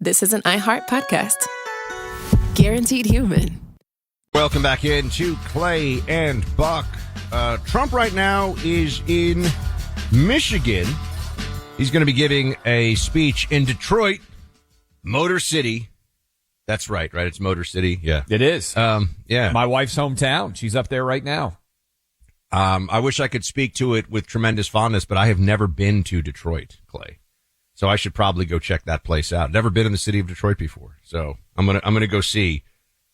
this is an iHeart podcast. Guaranteed human. Welcome back in to Clay and Buck. Trump right now is in Michigan. He's going to be giving a speech in Detroit, Motor City. That's right? It's Motor City. Yeah, it is. Yeah, my wife's hometown. She's up there right now. I wish I could speak to it with tremendous fondness, but I have never been to Detroit, Clay. So I should probably go check that place out. Never been in the city of Detroit before, so I'm gonna go see.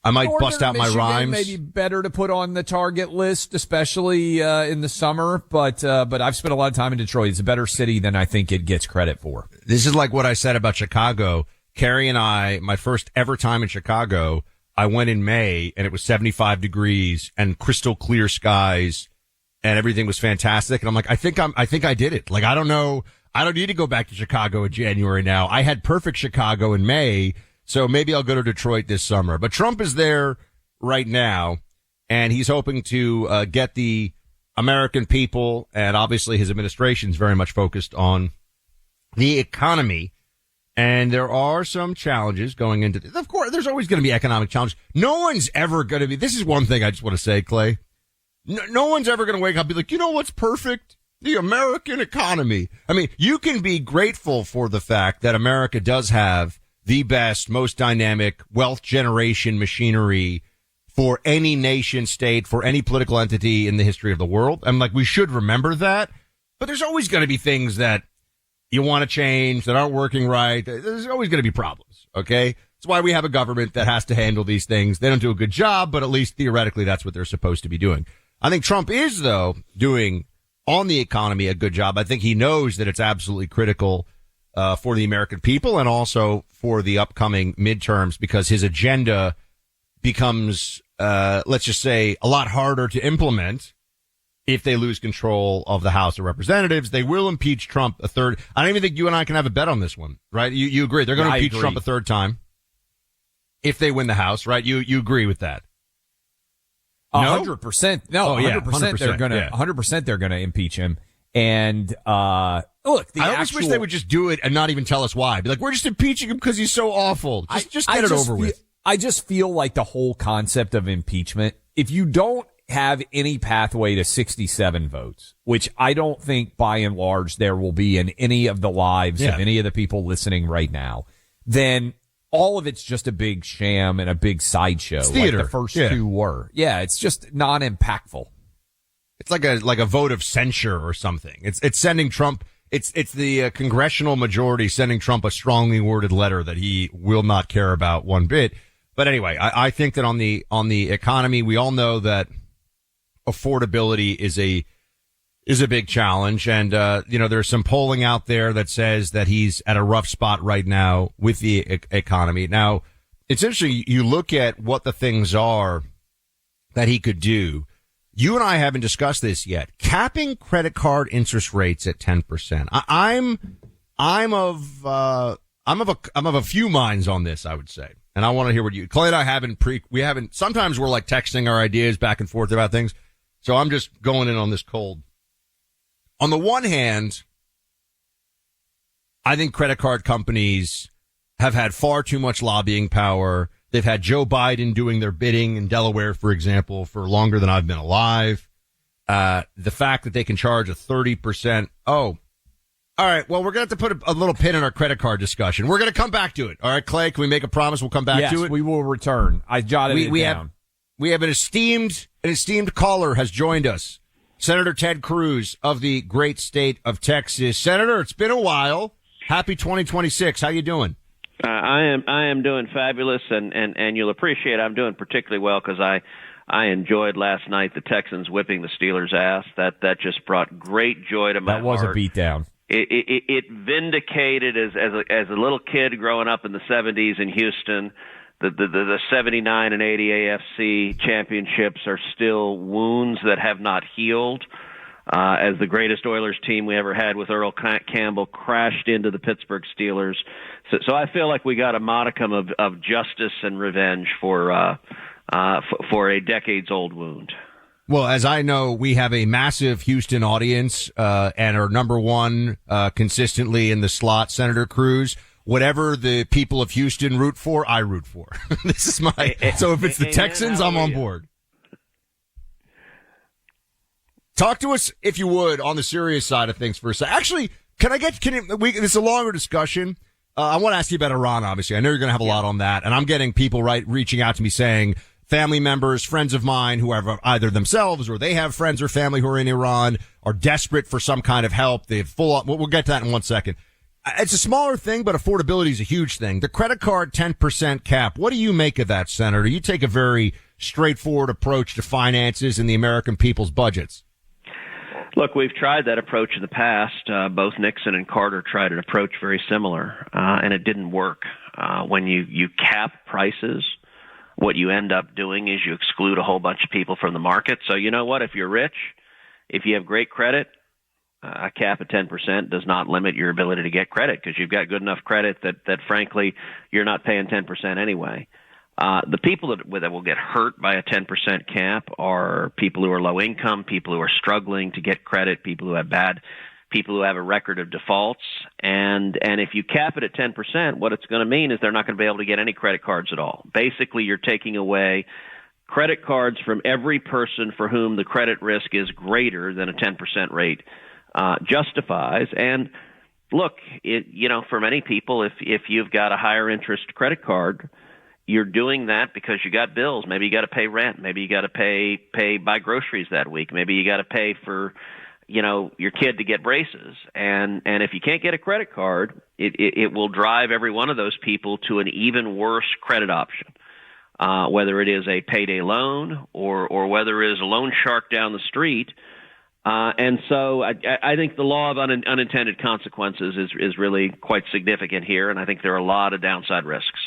I might bust out Michigan, my rhymes. Maybe better to put on the target list, especially in the summer. But I've spent a lot of time in Detroit. It's a better city than I think it gets credit for. This is like what I said about Chicago. Carrie and I, my first ever time in Chicago, I went in May and it was 75 degrees and crystal clear skies and everything was fantastic. And I'm like, I think I did it. Like, I don't know. I don't need to go back to Chicago in January now. I had perfect Chicago in May, so maybe I'll go to Detroit this summer. But Trump is there right now, and he's hoping to get the American people, and obviously his administration is very much focused on the economy. And there are some challenges going into this. Of course, there's always going to be economic challenges. No one's ever going to be, this is one thing I just want to say, Clay. No one's ever going to wake up and be like, you know what's perfect? The American economy. I mean, you can be grateful for the fact that America does have the best, most dynamic wealth generation machinery for any nation state, for any political entity in the history of the world. I'm like, we should remember that. But there's always going to be things that you want to change that aren't working right. There's always going to be problems. Okay. That's why we have a government that has to handle these things. They don't do a good job, but at least theoretically, that's what they're supposed to be doing. I think Trump is, though, doing on the economy a good job. I think he knows that it's absolutely critical for the American people and also for the upcoming midterms because his agenda becomes, let's just say, a lot harder to implement if they lose control of the House of Representatives. They will impeach Trump a third. I don't even think you and I can have a bet on this one, right? You agree. They're going to impeach Trump a third time if they win the House, right? You agree with that? 100%. No, 100%. They're going to 100%. They're going to impeach him. And look, I always wish they would just do it and not even tell us why. Be like, we're just impeaching him because he's so awful. Just get it over with. I just feel like the whole concept of impeachment, if you don't have any pathway to 67 votes, which I don't think by and large there will be in any of the lives of any of the people listening right now, then all of it's just a big sham and a big sideshow. It's theater. Like the first two were. Yeah, it's just non-impactful. It's like a vote of censure or something. It's sending Trump. It's the congressional majority sending Trump a strongly worded letter that he will not care about one bit. But anyway, I think that on the economy, we all know that affordability is a big challenge. And, there's some polling out there that says that he's at a rough spot right now with the economy. Now, it's interesting. You look at what the things are that he could do. You and I haven't discussed this yet. Capping credit card interest rates at 10%. I'm of a few minds on this, I would say. And I want to hear what Clay and I sometimes we're like texting our ideas back and forth about things. So I'm just going in on this cold. On the one hand, I think credit card companies have had far too much lobbying power. They've had Joe Biden doing their bidding in Delaware, for example, for longer than I've been alive. The fact that they can charge a 30%. Oh, all right. Well, we're going to have to put a little pin in our credit card discussion. We're going to come back to it. All right, Clay, can we make a promise? We'll come back to it. Yes, we will return. I jotted it down. We have an esteemed caller has joined us. Senator Ted Cruz of the great state of Texas. Senator, it's been a while. Happy 2026. How you doing? I am doing fabulous, and you'll appreciate I'm doing particularly well because I enjoyed last night the Texans whipping the Steelers' ass. That just brought great joy to my heart. That was a beatdown. It vindicated as a little kid growing up in the 70s in Houston. The 79 and 80 AFC championships are still wounds that have not healed. As the greatest Oilers team we ever had with Earl Campbell crashed into the Pittsburgh Steelers. So I feel like we got a modicum of justice and revenge for a decades-old wound. Well, as I know, we have a massive Houston audience and are number one consistently in the slot. Senator Cruz, whatever the people of Houston root for, I root for. This is my, so if it's the Texans, I'm on board. Talk to us, if you would, on the serious side of things for a second. Actually, this is a longer discussion. I want to ask you about Iran, obviously. I know you're going to have a lot on that. And I'm getting people reaching out to me saying, family members, friends of mine who have either themselves or they have friends or family who are in Iran are desperate for some kind of help. They've we'll get to that in 1 second. It's a smaller thing, but affordability is a huge thing. The credit card 10% cap. What do you make of that, Senator? You take a very straightforward approach to finances and the American people's budgets. Look, we've tried that approach in the past. Both Nixon and Carter tried an approach very similar, and it didn't work. When you cap prices, what you end up doing is you exclude a whole bunch of people from the market. So you know what? If you're rich, if you have great credit, a cap of 10% does not limit your ability to get credit because you've got good enough credit that frankly, you're not paying 10% anyway. The people that will get hurt by a 10% cap are people who are low income, people who are struggling to get credit, people who have a record of defaults. And if you cap it at 10%, what it's going to mean is they're not going to be able to get any credit cards at all. Basically, you're taking away credit cards from every person for whom the credit risk is greater than a 10% rate justifies. And look, for many people, if you've got a higher interest credit card, you're doing that because you got bills. Maybe you got to pay rent. Maybe you got to buy groceries that week. Maybe you got to pay for, your kid to get braces. And if you can't get a credit card, it will drive every one of those people to an even worse credit option, whether it is a payday loan or whether it is a loan shark down the street. And so I think the law of unintended consequences is really quite significant here. And I think there are a lot of downside risks.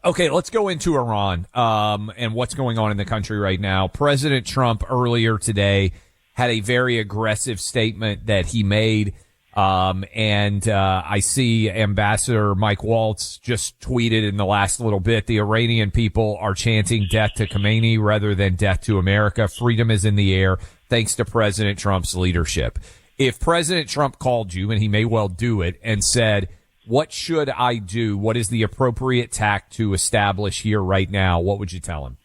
Okay, let's go into Iran and what's going on in the country right now. President Trump earlier today had a very aggressive statement that he made, and I see Ambassador Mike Waltz just tweeted in the last little bit, the Iranian people are chanting death to Khomeini rather than death to America. Freedom is in the air thanks to President Trump's leadership. If President Trump called you, and he may well do it, and said, what should I do? What is the appropriate tact to establish here right now? What would you tell him?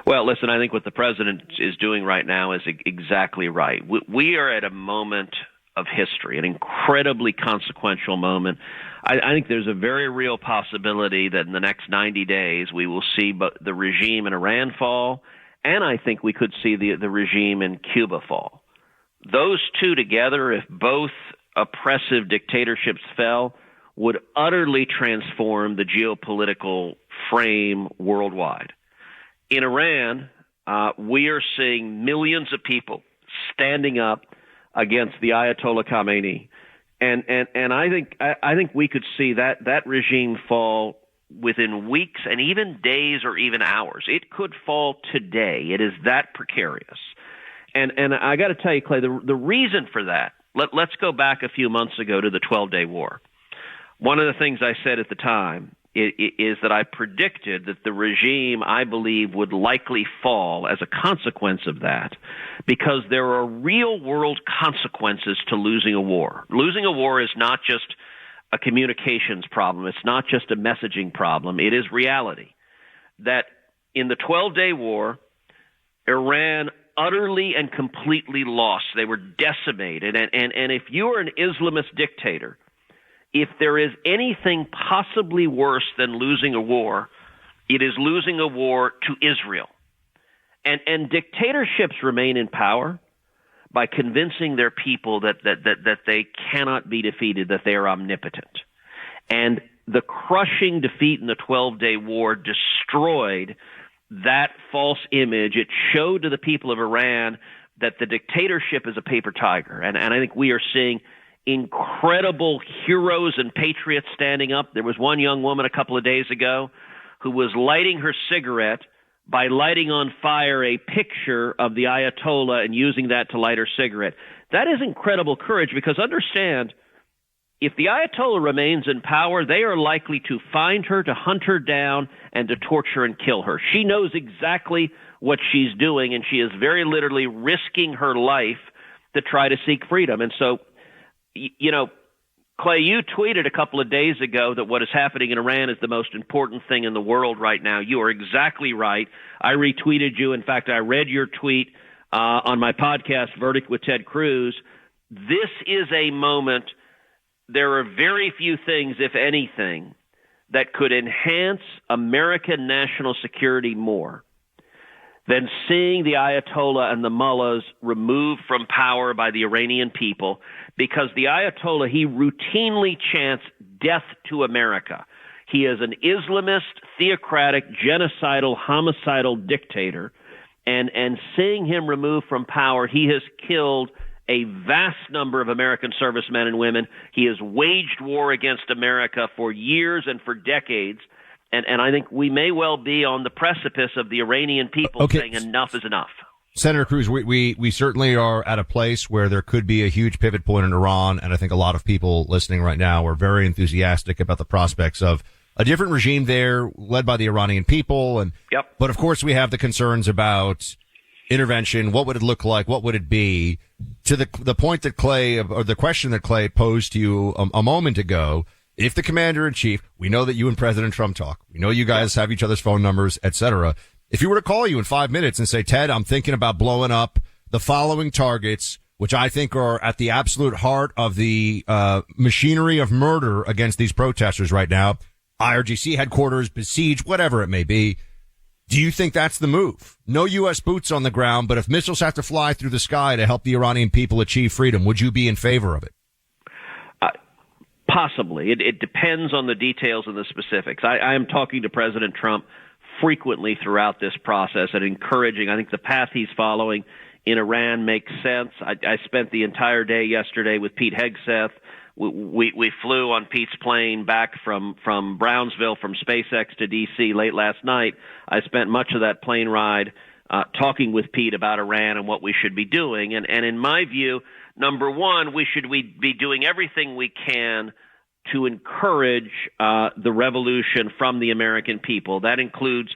Well, listen, I think what the president is doing right now is exactly right. We are at a moment of history, an incredibly consequential moment. I think there's a very real possibility that in the next 90 days we will see the regime in Iran fall, and I think we could see the regime in Cuba fall. Those two together, if both oppressive dictatorships fell, would utterly transform the geopolitical frame worldwide. In Iran, we are seeing millions of people standing up against the Ayatollah Khamenei, and I think we could see that regime fall within weeks and even days or even hours. It could fall today. It is that precarious, and I got to tell you, Clay, the reason for that. Let's go back a few months ago to the 12-day war. One of the things I said at the time is that I predicted that the regime, I believe, would likely fall as a consequence of that because there are real-world consequences to losing a war. Losing a war is not just a communications problem. It's not just a messaging problem. It is reality. That in the 12-day war, Iran utterly and completely lost. They were decimated. And if you are an Islamist dictator, if there is anything possibly worse than losing a war, it is losing a war to Israel. And dictatorships remain in power by convincing their people that they cannot be defeated, that they are omnipotent. And the crushing defeat in the 12-day war destroyed that false image. It showed to the people of Iran that the dictatorship is a paper tiger. And I think we are seeing incredible heroes and patriots standing up. There was one young woman a couple of days ago who was lighting her cigarette by lighting on fire a picture of the Ayatollah and using that to light her cigarette. That is incredible courage because understand, if the Ayatollah remains in power, they are likely to find her, to hunt her down, and to torture and kill her. She knows exactly what she's doing, and she is very literally risking her life to try to seek freedom. And so, Clay, you tweeted a couple of days ago that what is happening in Iran is the most important thing in the world right now. You are exactly right. I retweeted you. In fact, I read your tweet on my podcast, Verdict with Ted Cruz. This is a moment. There are very few things, if anything, that could enhance American national security more than seeing the Ayatollah and the mullahs removed from power by the Iranian people, because the Ayatollah, he routinely chants death to America. He is an Islamist, theocratic, genocidal, homicidal dictator, and seeing him removed from power, he has killed a vast number of American servicemen and women. He has waged war against America for years and for decades. And I think we may well be on the precipice of the Iranian people saying enough is enough. Senator Cruz, we certainly are at a place where there could be a huge pivot point in Iran. And I think a lot of people listening right now are very enthusiastic about the prospects of a different regime there led by the Iranian people. And, but of course we have the concerns about intervention. What would it look like? What would it be? To the point that Clay, or the question that Clay posed to you a moment ago, if the commander-in-chief, we know that you and President Trump talk, we know you guys have each other's phone numbers, etc. If he were to call you in 5 minutes and say, Ted, I'm thinking about blowing up the following targets, which I think are at the absolute heart of the machinery of murder against these protesters right now, IRGC headquarters, besieged, whatever it may be, do you think that's the move? No U.S. boots on the ground, but if missiles have to fly through the sky to help the Iranian people achieve freedom, would you be in favor of it? Possibly. It depends on the details and the specifics. I am talking to President Trump frequently throughout this process and encouraging. I think the path he's following in Iran makes sense. I spent the entire day yesterday with Pete Hegseth. We flew on Pete's plane back from Brownsville from SpaceX to D.C. late last night. I spent much of that plane ride talking with Pete about Iran and what we should be doing. And in my view, number one, we should be doing everything we can to encourage the revolution from the American people. That includes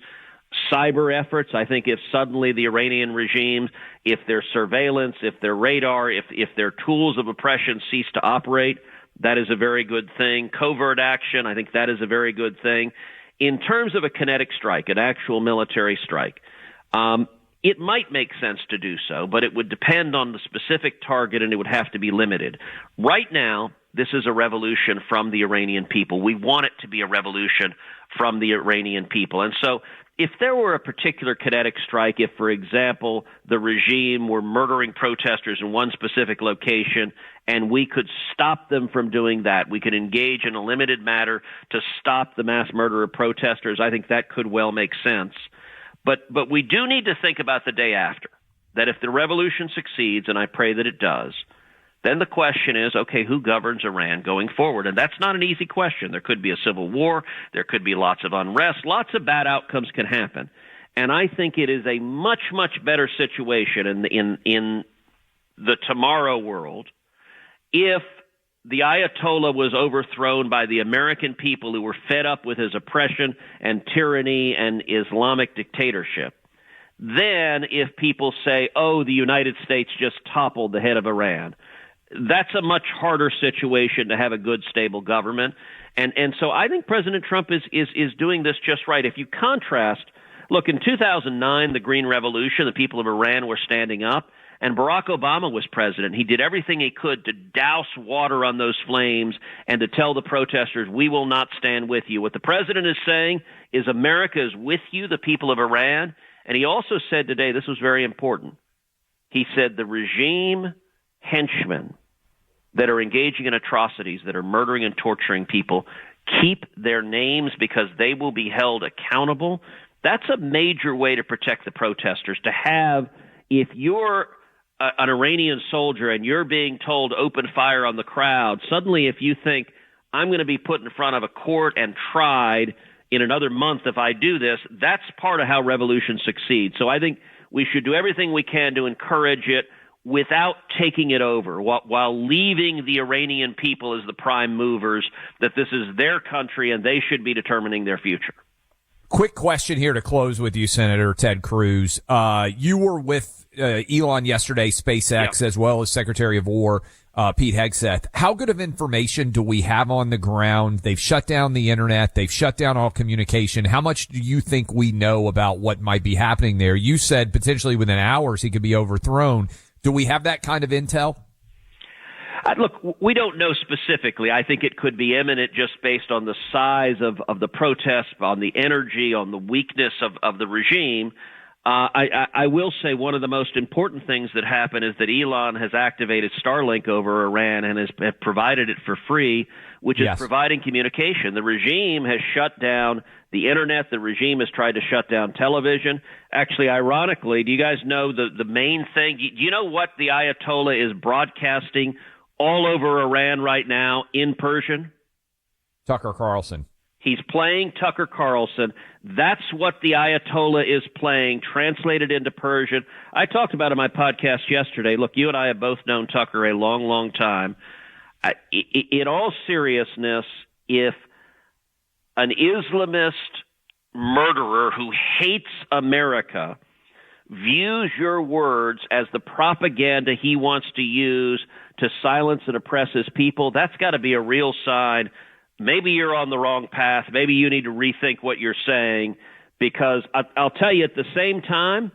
cyber efforts. I think if suddenly the Iranian regime, if their surveillance, if their radar, if their tools of oppression cease to operate, that is a very good thing. Covert action, I think that is a very good thing. In terms of a kinetic strike, an actual military strike, it might make sense to do so, but it would depend on the specific target and it would have to be limited. Right now, this is a revolution from the Iranian people. We want it to be a revolution from the Iranian people. And so if there were a particular kinetic strike, if, for example, the regime were murdering protesters in one specific location and we could stop them from doing that, we could engage in a limited matter to stop the mass murder of protesters, I think that could well make sense. But we do need to think about the day after, that if the revolution succeeds, and I pray that it does, then the question is, okay, who governs Iran going forward? And that's not an easy question. There could be a civil war. There could be lots of unrest. Lots of bad outcomes can happen. And I think it is a much, much better situation in the tomorrow world if the Ayatollah was overthrown by the American people who were fed up with his oppression and tyranny and Islamic dictatorship. Then if people say, oh, the United States just toppled the head of Iran, that's a much harder situation to have a good, stable government. And so I think President Trump is doing this just right. If you contrast, look, in 2009, the Green Revolution, the people of Iran were standing up, and Barack Obama was president. He did everything he could to douse water on those flames and to tell the protesters, we will not stand with you. What the president is saying is America is with you, the people of Iran. And he also said today, this was very important, he said the regime henchmen that are engaging in atrocities, that are murdering and torturing people, keep their names because they will be held accountable. That's a major way to protect the protesters, to have, if you're an Iranian soldier and you're being told open fire on the crowd, suddenly if you think I'm going to be put in front of a court and tried in another month if I do this, that's part of how revolution succeeds. So I think we should do everything we can to encourage it without taking it over, while leaving the Iranian people as the prime movers, that this is their country and they should be determining their future. Quick question here to close with you, Senator Ted Cruz. You were with Elon yesterday, SpaceX, as well as Secretary of War. Pete Hegseth. How good of information do we have on the ground? They've shut down the internet. They've shut down all communication. How much do you think we know about what might be happening there? You said potentially within hours he could be overthrown. Do we have that kind of intel? Look, we don't know specifically. I think it could be imminent just based on the size of the protests, on the energy, on the weakness of the regime. I will say one of the most important things that happened is that Elon has activated Starlink over Iran and has provided it for free, which is providing communication. The regime has shut down the internet. The regime has tried to shut down television. Actually, ironically, do you guys know the main thing? Do you know what the Ayatollah is broadcasting all over Iran right now in Persian? Tucker Carlson. He's playing Tucker Carlson. That's what the Ayatollah is playing, translated into Persian. I talked about it in my podcast yesterday. Look, you and I have both known Tucker a long, long time. In all seriousness, if an Islamist murderer who hates America views your words as the propaganda he wants to use to silence and oppress his people, that's got to be a real sign. Maybe you're on the wrong path. Maybe you need to rethink what you're saying, because I'll tell you, at the same time,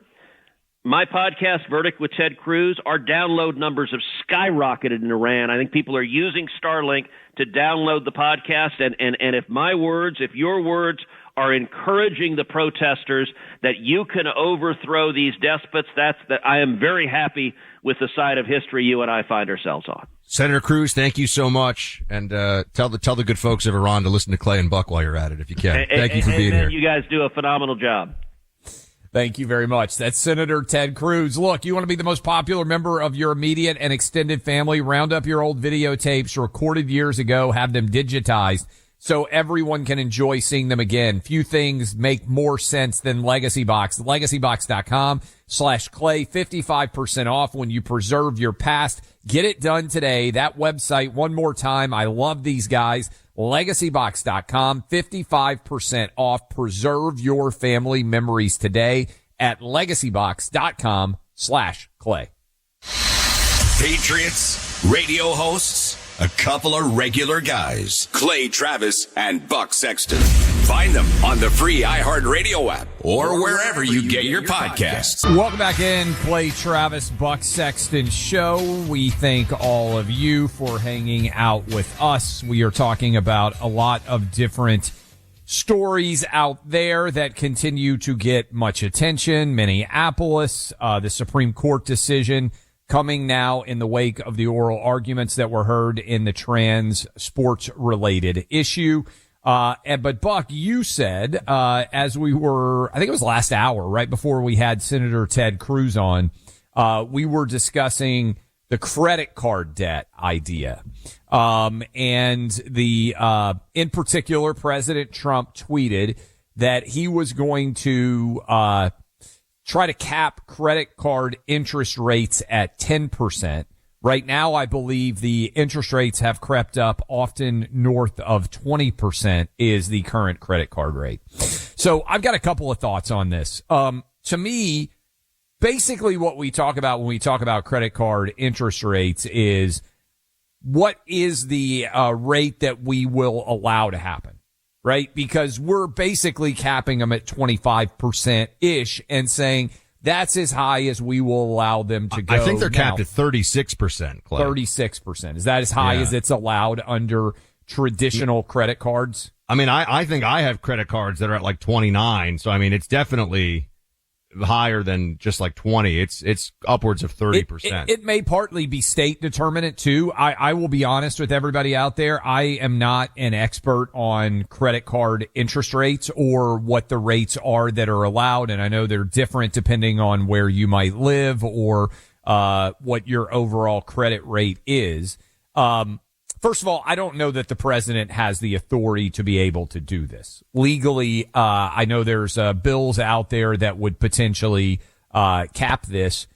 my podcast, Verdict with Ted Cruz, our download numbers have skyrocketed in Iran. I think people are using Starlink to download the podcast. And if your words are encouraging the protesters that you can overthrow these despots, that I am very happy with the side of history you and I find ourselves on. Senator Cruz, thank you so much, and tell the good folks of Iran to listen to Clay and Buck while you're at it, if you can. Thank you for being here. You guys do a phenomenal job. Thank you very much. That's Senator Ted Cruz. Look, you want to be the most popular member of your immediate and extended family? Round up your old videotapes recorded years ago, have them digitized so everyone can enjoy seeing them again. Few things make more sense than Legacy Box. LegacyBox.com/Clay, 55% off when you preserve your past. Get it done today. That website, one more time. I love these guys. LegacyBox.com, 55% off. Preserve your family memories today at LegacyBox.com/Clay. Patriots, radio hosts, a couple of regular guys. Clay Travis and Buck Sexton. Find them on the free iHeartRadio app or wherever you get your podcasts. Welcome back in, Clay Travis, Buck Sexton Show. We thank all of you for hanging out with us. We are talking about a lot of different stories out there that continue to get much attention. Minneapolis, the Supreme Court decision coming now in the wake of the oral arguments that were heard in the trans sports related issue. But Buck, you said, as we were, I think it was last hour, right before we had Senator Ted Cruz on, we were discussing the credit card debt idea. And in particular, President Trump tweeted that he was going to, try to cap credit card interest rates at 10%. Right now, I believe the interest rates have crept up often north of 20% is the current credit card rate. So I've got a couple of thoughts on this. To me, basically what we talk about when we talk about credit card interest rates is what is the rate that we will allow to happen. Right? Because we're basically capping them at 25%-ish and saying that's as high as we will allow them to go. I think they're capped at 36%, Clay. 36%. Is that as high as it's allowed under traditional credit cards? I mean, I think I have credit cards that are at like 29. So, I mean, it's definitely higher than just like 20. It's upwards of 30%. It may partly be state determinant too. I will be honest with everybody out there. I am not an expert on credit card interest rates or what the rates are that are allowed. And I know they're different depending on where you might live or, what your overall credit rate is. First of all, I don't know that the president has the authority to be able to do this. Legally, I know there's bills out there that would potentially cap this.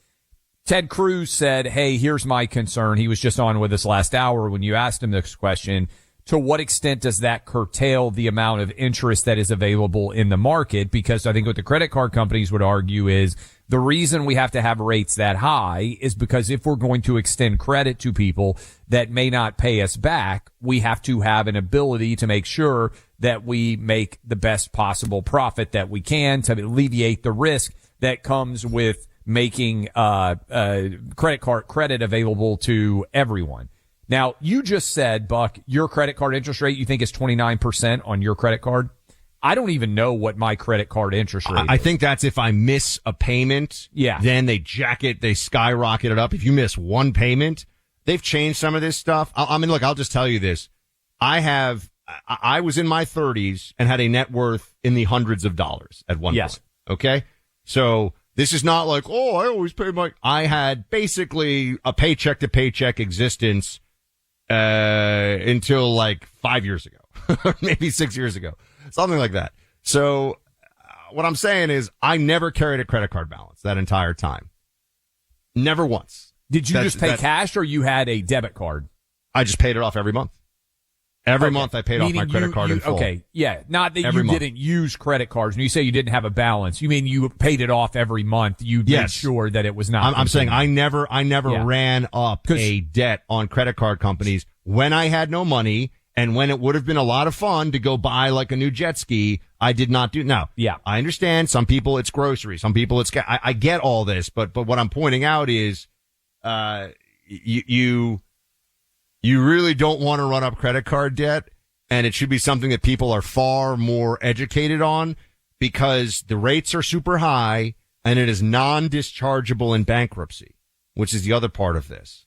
Ted Cruz said, hey, here's my concern. He was just on with us last hour when you asked him this question. to what extent does that curtail the amount of interest that is available in the market? Because I think what the credit card companies would argue is the reason we have to have rates that high is because if we're going to extend credit to people that may not pay us back, we have to have an ability to make sure that we make the best possible profit that we can to alleviate the risk that comes with making credit card credit available to everyone. Now, you just said, Buck, your credit card interest rate you think is 29% on your credit card. I don't even know what my credit card interest rate is. I think that's if I miss a payment. Yeah. Then they skyrocket it up. If you miss one payment, they've changed some of this stuff. I mean, look, I'll just tell you this. I was in my 30s and had a net worth in the hundreds of dollars at one point. Okay. So this is not like, oh, I always pay I had basically a paycheck to paycheck existence, until like 5 years ago, maybe 6 years ago, something like that. So what I'm saying is I never carried a credit card balance that entire time. Never once. Did you just pay cash or you had a debit card? I just paid it off every month. Every month I paid off my credit card in full. Okay, yeah. Not that you didn't use credit cards. When you say you didn't have a balance, you mean you paid it off every month. You made sure that it was not. I'm saying I never ran up a debt on credit card companies when I had no money and when it would have been a lot of fun to go buy like a new jet ski. I did not do. Now, I understand some people it's groceries, some people it's, I get all this, but what I'm pointing out is, you really don't want to run up credit card debt, and it should be something that people are far more educated on because the rates are super high and it is non-dischargeable in bankruptcy, which is the other part of this.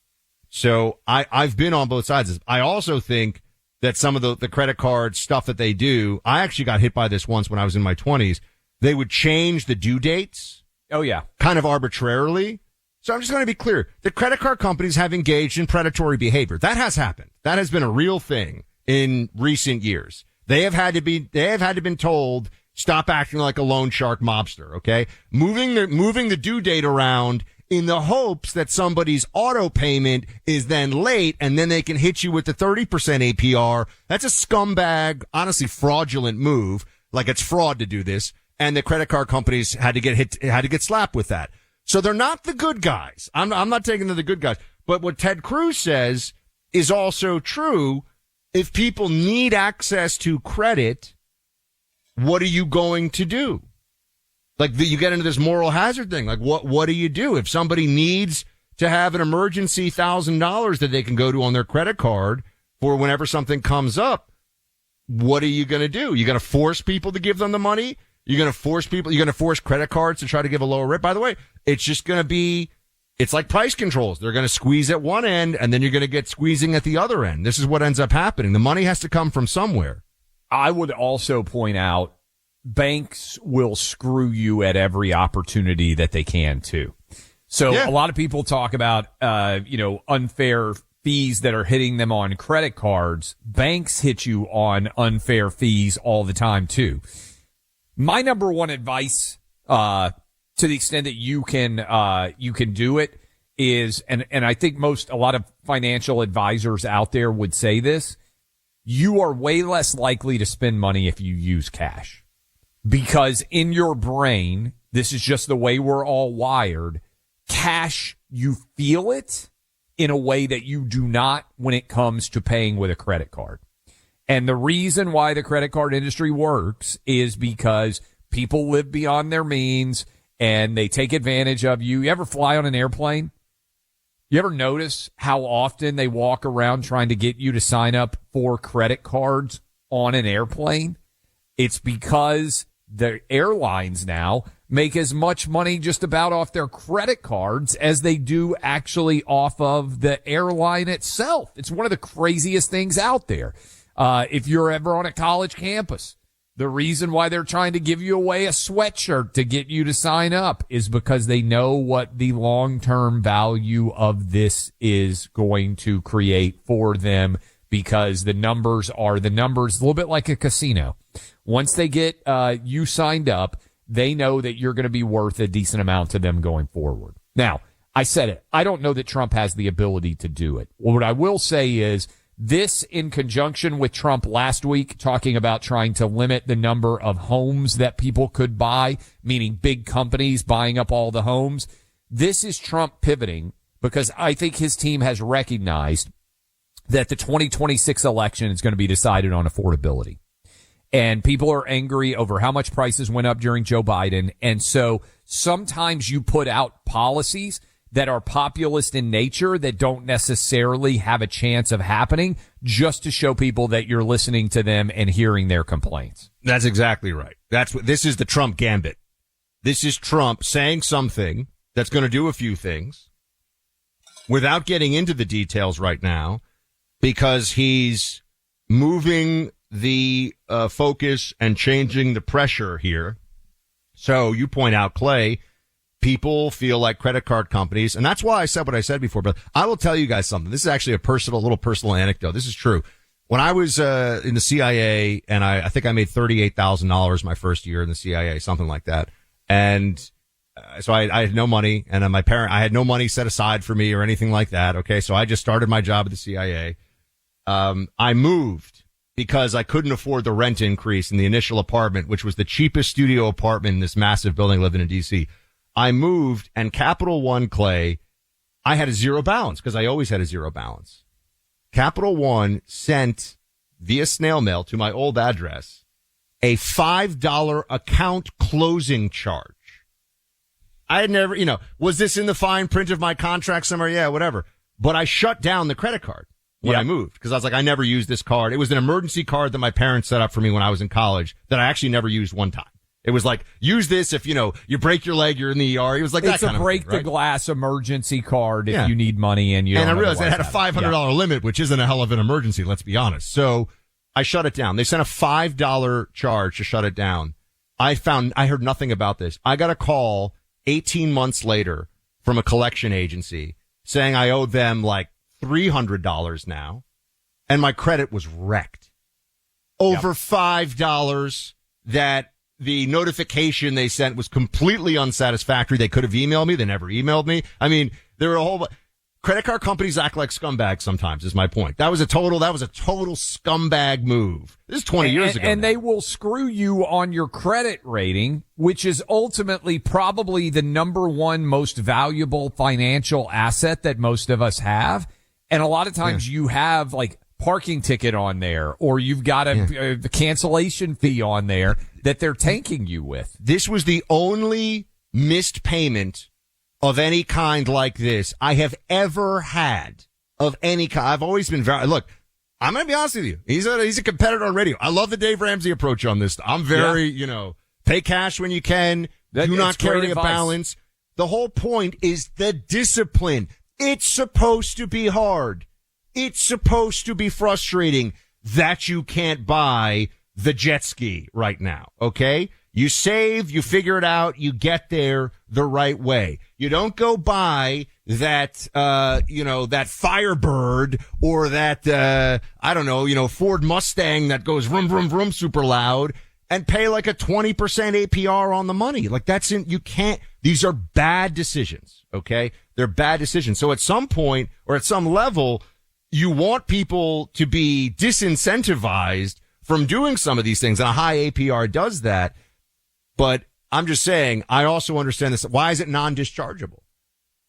So I've been on both sides. I also think that some of the credit card stuff that they do, I actually got hit by this once when I was in my 20s. They would change the due dates. Oh, yeah. Kind of arbitrarily. So I'm just going to be clear. The credit card companies have engaged in predatory behavior. That has happened. That has been a real thing in recent years. They have had to been told, stop acting like a loan shark mobster, okay? Moving the due date around in the hopes that somebody's auto payment is then late and then they can hit you with the 30% APR. That's a scumbag, honestly fraudulent move. Like it's fraud to do this. And the credit card companies had to get slapped with that. So they're not the good guys. I'm not taking them the good guys. But what Ted Cruz says is also true. If people need access to credit, what are you going to do? Like you get into this moral hazard thing. Like what do you do if somebody needs to have an emergency $1,000 that they can go to on their credit card for whenever something comes up? What are you going to do? You going to force people to give them the money? You're going to force credit cards to try to give a lower rate. By the way, it's just going to be, it's like price controls. They're going to squeeze at one end and then you're going to get squeezing at the other end. This is what ends up happening. The money has to come from somewhere. I would also point out banks will screw you at every opportunity that they can too. So a lot of people talk about, unfair fees that are hitting them on credit cards. Banks hit you on unfair fees all the time too. My number one advice, to the extent that you can do it is, and I think a lot of financial advisors out there would say this, you are way less likely to spend money if you use cash. Because in your brain, this is just the way we're all wired, cash, you feel it in a way that you do not when it comes to paying with a credit card. And the reason why the credit card industry works is because people live beyond their means and they take advantage of you. You ever fly on an airplane? You ever notice how often they walk around trying to get you to sign up for credit cards on an airplane? It's because the airlines now make as much money just about off their credit cards as they do actually off of the airline itself. It's one of the craziest things out there. If you're ever on a college campus, the reason why they're trying to give you away a sweatshirt to get you to sign up is because they know what the long-term value of this is going to create for them, because the numbers are the numbers, a little bit like a casino. Once they get you signed up, they know that you're going to be worth a decent amount to them going forward. Now, I said it. I don't know that Trump has the ability to do it. What I will say is This in conjunction with Trump last week talking about trying to limit the number of homes that people could buy, meaning big companies buying up all the homes. This is Trump pivoting because I think his team has recognized that the 2026 election is going to be decided on affordability. And people are angry over how much prices went up during Joe Biden. And so sometimes you put out policies that are populist in nature that don't necessarily have a chance of happening just to show people that you're listening to them and hearing their complaints. That's exactly right. This is the Trump gambit. This is Trump saying something that's going to do a few things without getting into the details right now because he's moving the focus and changing the pressure here. So you point out, Clay, people feel like credit card companies, and that's why I said what I said before, but I will tell you guys something. This is actually a little personal anecdote. This is true. When I was in the CIA, and I think I made $38,000 my first year in the CIA, something like that. And so I had no money, and I had no money set aside for me or anything like that. Okay, so I just started my job at the CIA. I moved because I couldn't afford the rent increase in the initial apartment, which was the cheapest studio apartment in this massive building living in D.C. I moved, and Capital One, Clay, I had a zero balance because I always had a zero balance. Capital One sent via snail mail to my old address a $5 account closing charge. I had never, was this in the fine print of my contract somewhere? Yeah, whatever. But I shut down the credit card when I moved because I was like, I never used this card. It was an emergency card that my parents set up for me when I was in college that I actually never used one time. It was like, use this if, you break your leg, you're in the ER. It was like that kind of thing, right? It's a break-the-glass emergency card if you need money and you don't. And I realized it had a $500 limit, which isn't a hell of an emergency, let's be honest. So I shut it down. They sent a $5 charge to shut it down. I heard nothing about this. I got a call 18 months later from a collection agency saying I owed them like $300 now, and my credit was wrecked. Over $5 that the notification they sent was completely unsatisfactory. They could have emailed me. They never emailed me. I mean, there were a whole credit card companies act like scumbags sometimes is my point. That was a total scumbag move. This is 20 years ago. And they will screw you on your credit rating, which is ultimately probably the number one most valuable financial asset that most of us have. And a lot of times you have like parking ticket on there, or you've got a cancellation fee on there that they're tanking you with. This was the only missed payment of any kind like this I have ever had of any kind. I've always been look, I'm going to be honest with you. He's a competitor on radio. I love the Dave Ramsey approach on this. I'm very, pay cash when you can. Do not carry a balance. The whole point is the discipline. It's supposed to be hard. It's supposed to be frustrating that you can't buy the jet ski right now. Okay. You save, you figure it out, you get there the right way. You don't go buy that, that Firebird or that, Ford Mustang that goes vroom, vroom, vroom super loud and pay like a 20% APR on the money. Like these are bad decisions. Okay. They're bad decisions. So at some point or at some level, you want people to be disincentivized from doing some of these things. And a high APR does that. But I'm just saying, I also understand this. Why is it non-dischargeable?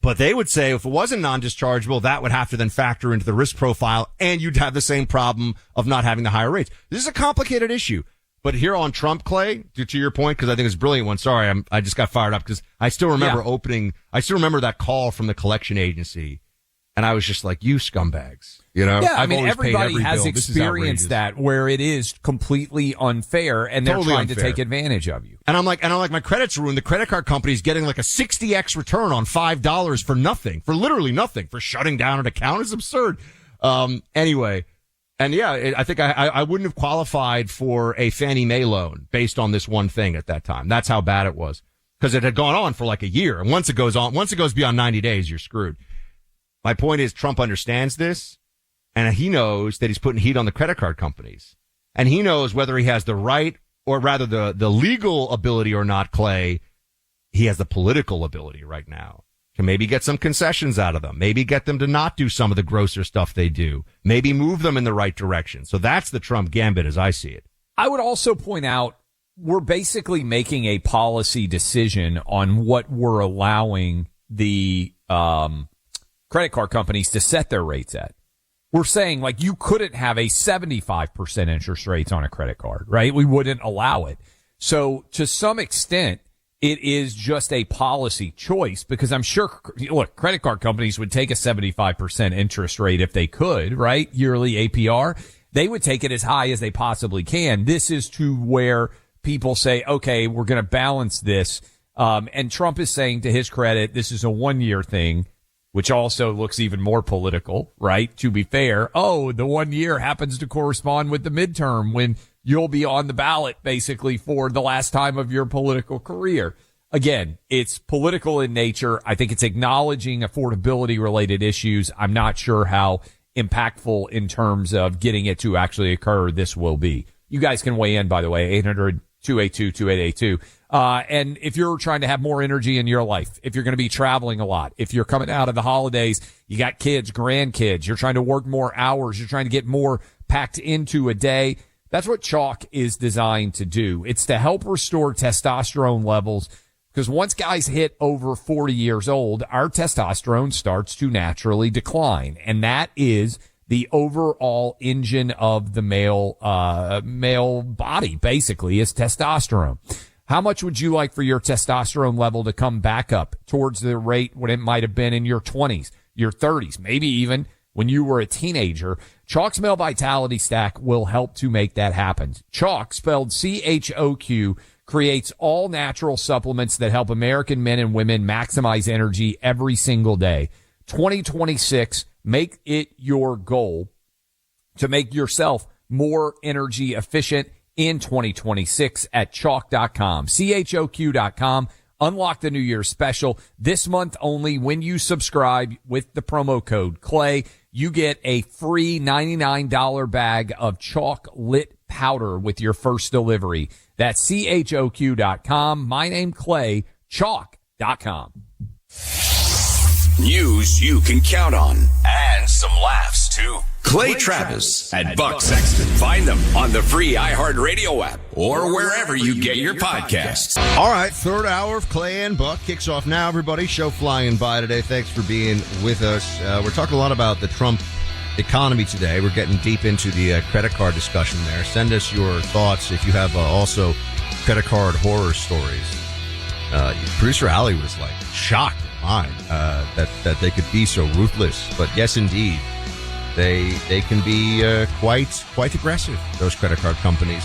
But they would say if it wasn't non-dischargeable, that would have to then factor into the risk profile, and you'd have the same problem of not having the higher rates. This is a complicated issue. But here on Trump, Clay, to your point, because I think it's a brilliant one. Sorry, I just got fired up because I still remember I still remember that call from the collection agency. And I was just like, you scumbags, everybody has experienced that where it is completely unfair and they're trying to take advantage of you. And I'm like, my credit's ruined. The credit card company's getting like a 60x return on $5 for nothing, for literally nothing, for shutting down an account. It's absurd. Anyway. And I think I wouldn't have qualified for a Fannie Mae loan based on this one thing at that time. That's how bad it was because it had gone on for like a year. And once it goes beyond 90 days, you're screwed. My point is Trump understands this, and he knows that he's putting heat on the credit card companies. And he knows whether he has the right, or rather the legal ability or not, Clay. He has the political ability right now Can maybe get some concessions out of them. Maybe get them to not do some of the grosser stuff they do. Maybe move them in the right direction. So that's the Trump gambit as I see it. I would also point out we're basically making a policy decision on what we're allowing the credit card companies to set their rates at. We're saying, like, you couldn't have a 75% interest rates on a credit card, right? We wouldn't allow it. So to some extent, it is just a policy choice because I'm sure, look, credit card companies would take a 75% interest rate if they could, right? Yearly APR. They would take it as high as they possibly can. This is to where people say, okay, we're going to balance this. And Trump is saying, to his credit, this is a 1-year thing, which also looks even more political, right? To be fair. Oh, the 1 year happens to correspond with the midterm when you'll be on the ballot basically for the last time of your political career. Again, it's political in nature. I think it's acknowledging affordability related issues. I'm not sure how impactful in terms of getting it to actually occur this will be. You guys can weigh in, by the way, 800-282-2882. And if you're trying to have more energy in your life, if you're going to be traveling a lot, if you're coming out of the holidays, you got kids, grandkids, you're trying to work more hours, you're trying to get more packed into a day. That's what Chalk is designed to do. It's to help restore testosterone levels because once guys hit over 40 years old, our testosterone starts to naturally decline. And that is the overall engine of the male body, basically, is testosterone. How much would you like for your testosterone level to come back up towards the rate when it might have been in your 20s, your 30s, maybe even when you were a teenager? Chalk's Male Vitality Stack will help to make that happen. Chalk, spelled CHOQ, creates all natural supplements that help American men and women maximize energy every single day. 2026, make it your goal to make yourself more energy efficient in 2026 at chalk.com, CHOQ.com. Unlock the New Year's special this month only. When you subscribe with the promo code Clay, you get a free $99 bag of Chalk Lit powder with your first delivery. That's CHOQ.com. My name Clay, chalk.com. News you can count on and some laughs too. Clay Travis and Buck Sexton. Find them on the free iHeartRadio app or wherever you get your podcasts. All right, third hour of Clay and Buck kicks off now, everybody. Show flying by today. Thanks for being with us. We're talking a lot about the Trump economy today. We're getting deep into the credit card discussion there. Send us your thoughts if you have also credit card horror stories. Producer Allie was like shocked at mine that they could be so ruthless. But yes, indeed. They can be quite aggressive, those credit card companies,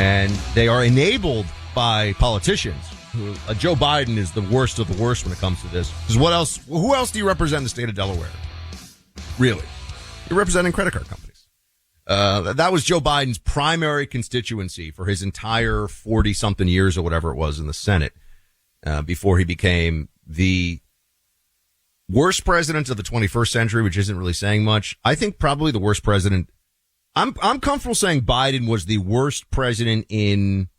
and they are enabled by politicians. Joe Biden is the worst of the worst when it comes to this. Because who else do you represent in the state of Delaware? Really, you're representing credit card companies. That was Joe Biden's primary constituency for his entire 40-something years or whatever it was in the Senate before he became the worst president of the 21st century, which isn't really saying much. I think probably the worst president. I'm comfortable saying Biden was the worst president in,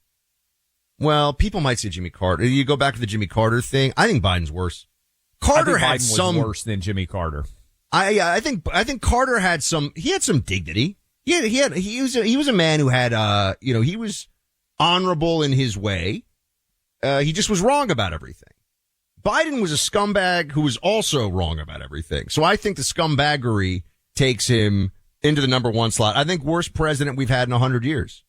well, people might say Jimmy Carter. You go back to the Jimmy Carter thing. I think Biden's worse. Carter had some worse than Jimmy Carter. I think Carter had some dignity. He was a man who had, he was honorable in his way. He just was wrong about everything. Biden was a scumbag who was also wrong about everything. So I think the scumbaggery takes him into the number one slot. I think worst president we've had in 100 years.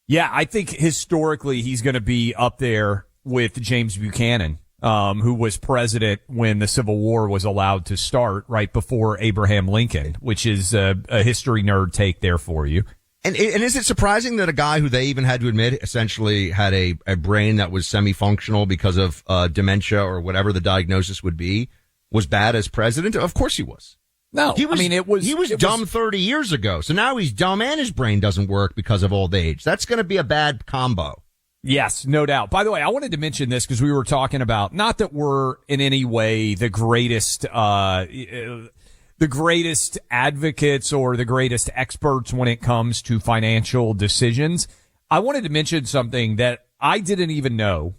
Yeah, I think historically he's going to be up there with James Buchanan, who was president when the Civil War was allowed to start right before Abraham Lincoln, which is a history nerd take there for you. And is it surprising that a guy who they even had to admit essentially had a brain that was semi-functional because of dementia or whatever the diagnosis would be was bad as president? Of course he was. No, he was dumb 30 years ago. So now he's dumb and his brain doesn't work because of old age. That's going to be a bad combo. Yes, no doubt. By the way, I wanted to mention this because we were talking about, not that we're in any way the greatest advocates or the greatest experts when it comes to financial decisions. I wanted to mention something that I didn't even know.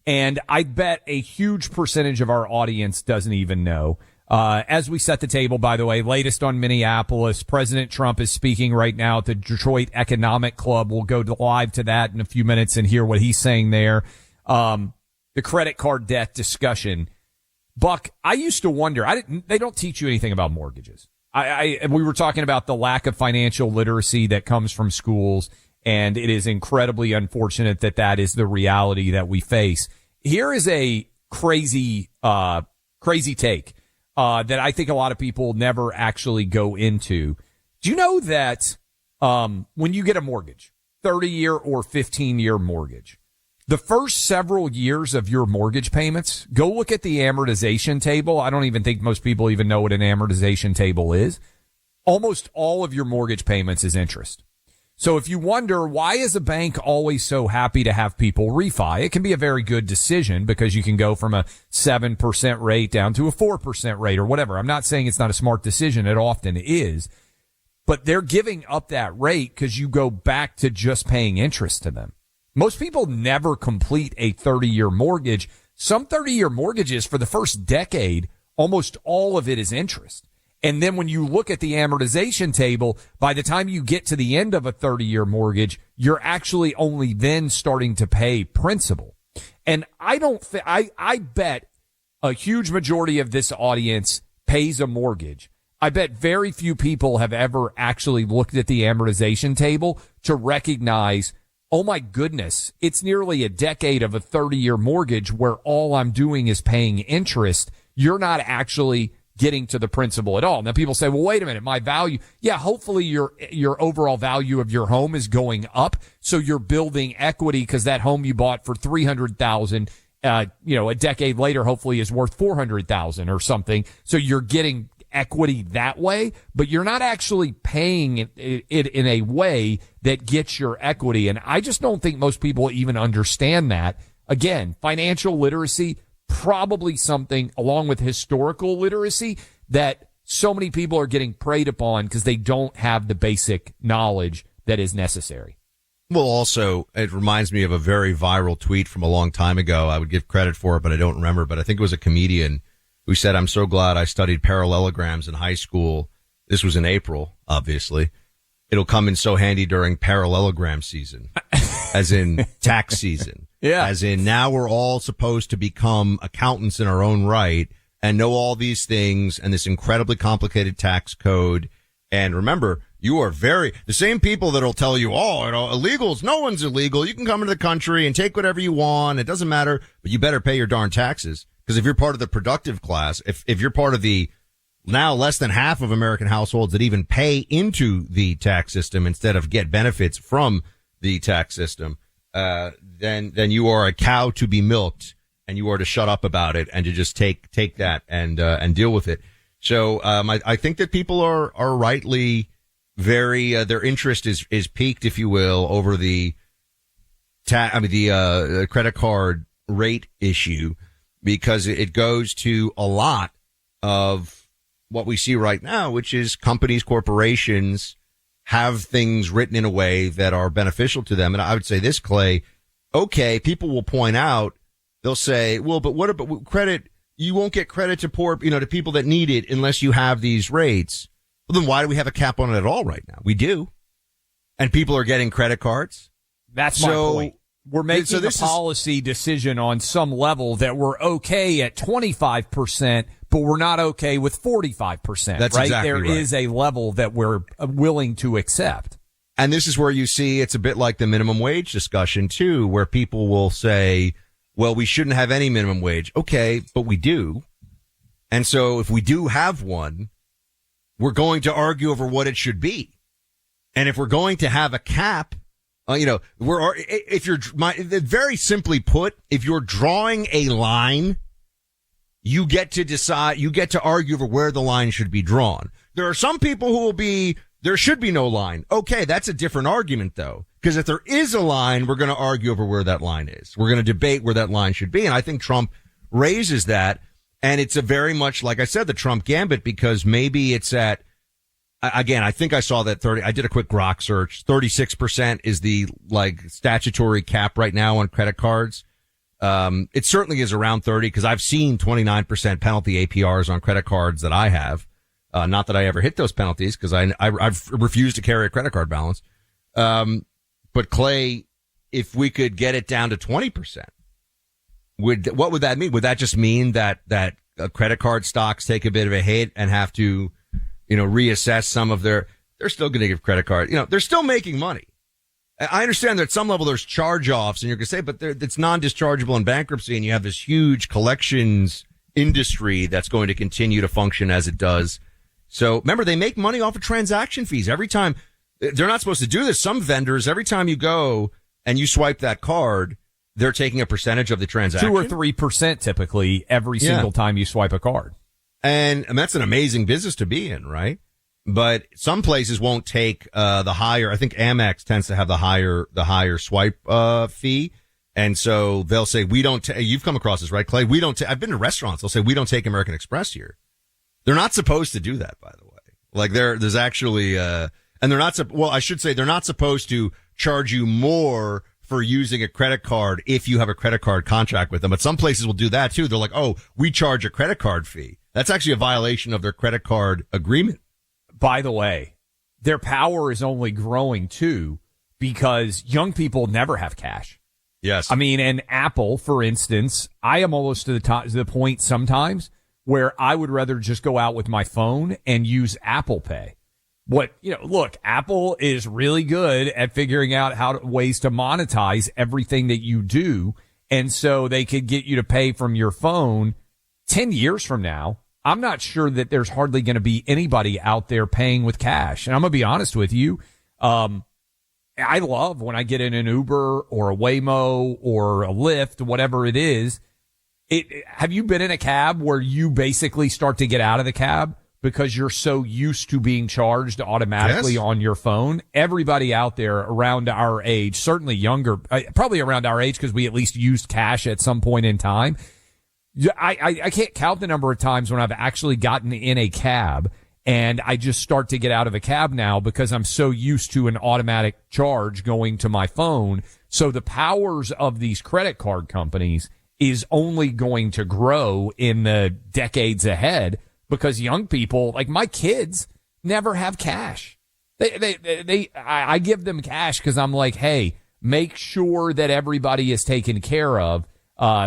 And I bet a huge percentage of our audience doesn't even know. As we set the table, by the way, latest on Minneapolis, President Trump is speaking right now at the Detroit Economic Club. We'll go live to that in a few minutes and hear what he's saying there. The credit card debt discussion. Buck, I used to wonder, they don't teach you anything about mortgages. We were talking about the lack of financial literacy that comes from schools, and it is incredibly unfortunate that that is the reality that we face. Here is a crazy take, that I think a lot of people never actually go into. Do you know that, when you get a mortgage, 30-year or 15-year mortgage, the first several years of your mortgage payments, go look at the amortization table. I don't even think most people even know what an amortization table is. Almost all of your mortgage payments is interest. So if you wonder, why is a bank always so happy to have people refi? It can be a very good decision because you can go from a 7% rate down to a 4% rate or whatever. I'm not saying it's not a smart decision. It often is. But they're giving up that rate because you go back to just paying interest to them. Most people never complete a 30-year mortgage. Some 30-year mortgages for the first decade, almost all of it is interest. And then when you look at the amortization table, by the time you get to the end of a 30-year mortgage, you're actually only then starting to pay principal. And I bet a huge majority of this audience pays a mortgage. I bet very few people have ever actually looked at the amortization table to recognize, oh my goodness, it's nearly a decade of a 30-year mortgage where all I'm doing is paying interest. You're not actually getting to the principal at all. Now people say, well, wait a minute, my value. Yeah, hopefully your overall value of your home is going up. So you're building equity because that home you bought for $300,000, a decade later, hopefully is worth $400,000 or something. So you're getting equity that way, but you're not actually paying it in a way that gets your equity. And I just don't think most people even understand that. Again, financial literacy, probably something along with historical literacy that so many people are getting preyed upon because they don't have the basic knowledge that is necessary. Well, also, it reminds me of a very viral tweet from a long time ago. I would give credit for it, but I don't remember. But I think it was a comedian who said, I'm so glad I studied parallelograms in high school. This was in April, obviously. It'll come in so handy during parallelogram season, as in tax season. Yeah. As in now we're all supposed to become accountants in our own right and know all these things and this incredibly complicated tax code. And remember, you are the same people that'll tell you, illegals, no one's illegal. You can come into the country and take whatever you want. It doesn't matter, but you better pay your darn taxes. Because if you're part of the productive class, if you're part of the now less than half of American households that even pay into the tax system instead of get benefits from the tax system, then you are a cow to be milked, and you are to shut up about it and to just take that and deal with it. So I think that people are rightly very their interest is piqued, if you will, over the credit card rate issue, because it goes to a lot of what we see right now, which is companies, corporations have things written in a way that are beneficial to them. And I would say this, Clay, okay, people will point out, they'll say, well, but what about credit? You won't get credit to to people that need it unless you have these rates. Well, then why do we have a cap on it at all right now? We do. And people are getting credit cards. That's my point. We're making a policy decision on some level that we're okay at 25%, but we're not okay with 45%. That's right? Exactly There right. is a level that we're willing to accept. And this is where you see it's a bit like the minimum wage discussion, too, where people will say, well, we shouldn't have any minimum wage. Okay, but we do. And so if we do have one, we're going to argue over what it should be. And if we're going to have a cap, very simply put, if you're drawing a line, you get to decide, you get to argue over where the line should be drawn. There are some people who will be, there should be no line. Okay, that's a different argument though. Because if there is a line, we're going to argue over where that line is. We're going to debate where that line should be. And I think Trump raises that. And it's a very much, like I said, the Trump gambit, because maybe it's at, again, I think I saw that I did a quick Grok search. 36% is the statutory cap right now on credit cards. It certainly is around 30 because I've seen 29% penalty APRs on credit cards that I have. Not that I ever hit those penalties because I've refused to carry a credit card balance. But Clay, if we could get it down to 20%, what would that mean? Would that just mean that credit card stocks take a bit of a hit and have to, reassess some of they're still going to give credit card, they're still making money. I understand that at some level there's charge-offs and you're going to say, but it's non-dischargeable in bankruptcy and you have this huge collections industry that's going to continue to function as it does. So remember, they make money off of transaction fees every time. They're not supposed to do this. Some vendors, every time you go and you swipe that card, they're taking a percentage of the transaction. 2 or 3% typically every single time you swipe a card. And that's an amazing business to be in, right? But some places won't take the higher. I think Amex tends to have the higher swipe fee, and so they'll say we don't. You've come across this, right, Clay? We don't. I've been to restaurants. They'll say we don't take American Express here. They're not supposed to do that, by the way. Like there's actually and they're not. Well, I should say they're not supposed to charge you more for using a credit card if you have a credit card contract with them. But some places will do that too. They're like, oh, we charge a credit card fee. That's actually a violation of their credit card agreement. By the way, their power is only growing too because young people never have cash. Yes. I mean, and Apple, for instance, I am almost to the point sometimes where I would rather just go out with my phone and use Apple Pay. Look, Apple is really good at figuring out ways to monetize everything that you do. And so they could get you to pay from your phone 10 years from now. I'm not sure that there's hardly going to be anybody out there paying with cash. And I'm going to be honest with you. I love when I get in an Uber or a Waymo or a Lyft, whatever it is. Have you been in a cab where you basically start to get out of the cab because you're so used to being charged automatically on your phone? Everybody out there around our age, certainly younger, probably around our age because we at least used cash at some point in time. I can't count the number of times when I've actually gotten in a cab and I just start to get out of a cab now because I'm so used to an automatic charge going to my phone. So the powers of these credit card companies is only going to grow in the decades ahead because young people, like my kids, never have cash. I give them cash because I'm like, hey, make sure that everybody is taken care of.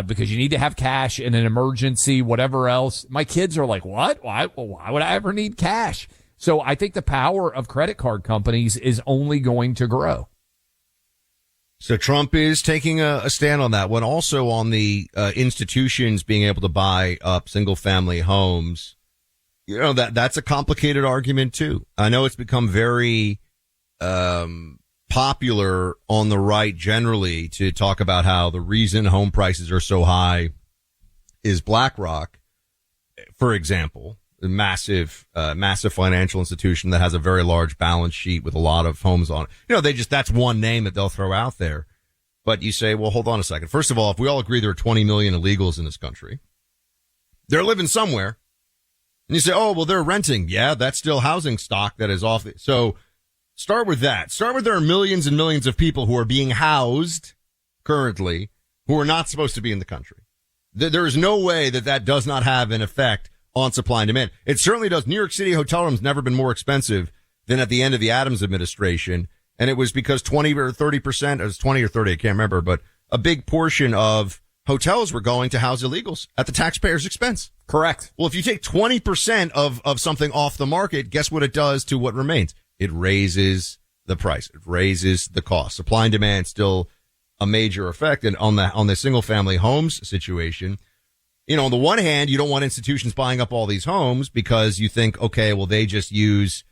Because you need to have cash in an emergency, whatever else. My kids are like, what? Why would I ever need cash? So I think the power of credit card companies is only going to grow. So Trump is taking a stand on that one. Also on the institutions being able to buy up single family homes. That's a complicated argument too. I know it's become very popular on the right generally to talk about how the reason home prices are so high is BlackRock, for example, a massive financial institution that has a very large balance sheet with a lot of homes on it. That's one name that they'll throw out there. But you say, well, hold on a second. First of all, if we all agree there are 20 million illegals in this country, they're living somewhere. And you say, oh, well, they're renting. Yeah, that's still housing stock that is off. So start with that. Start with there are millions and millions of people who are being housed currently who are not supposed to be in the country. There is no way that does not have an effect on supply and demand. It certainly does. New York City hotel rooms never been more expensive than at the end of the Adams administration. And it was because 20 or 30%, it was 20 or 30, I can't remember, but a big portion of hotels were going to house illegals at the taxpayer's expense. Correct. Well, if you take 20% of something off the market, guess what it does to what remains? It raises the price. It raises the cost. Supply and demand still a major effect. And on the single family homes situation, on the one hand, you don't want institutions buying up all these homes because you think, okay, well, they just use,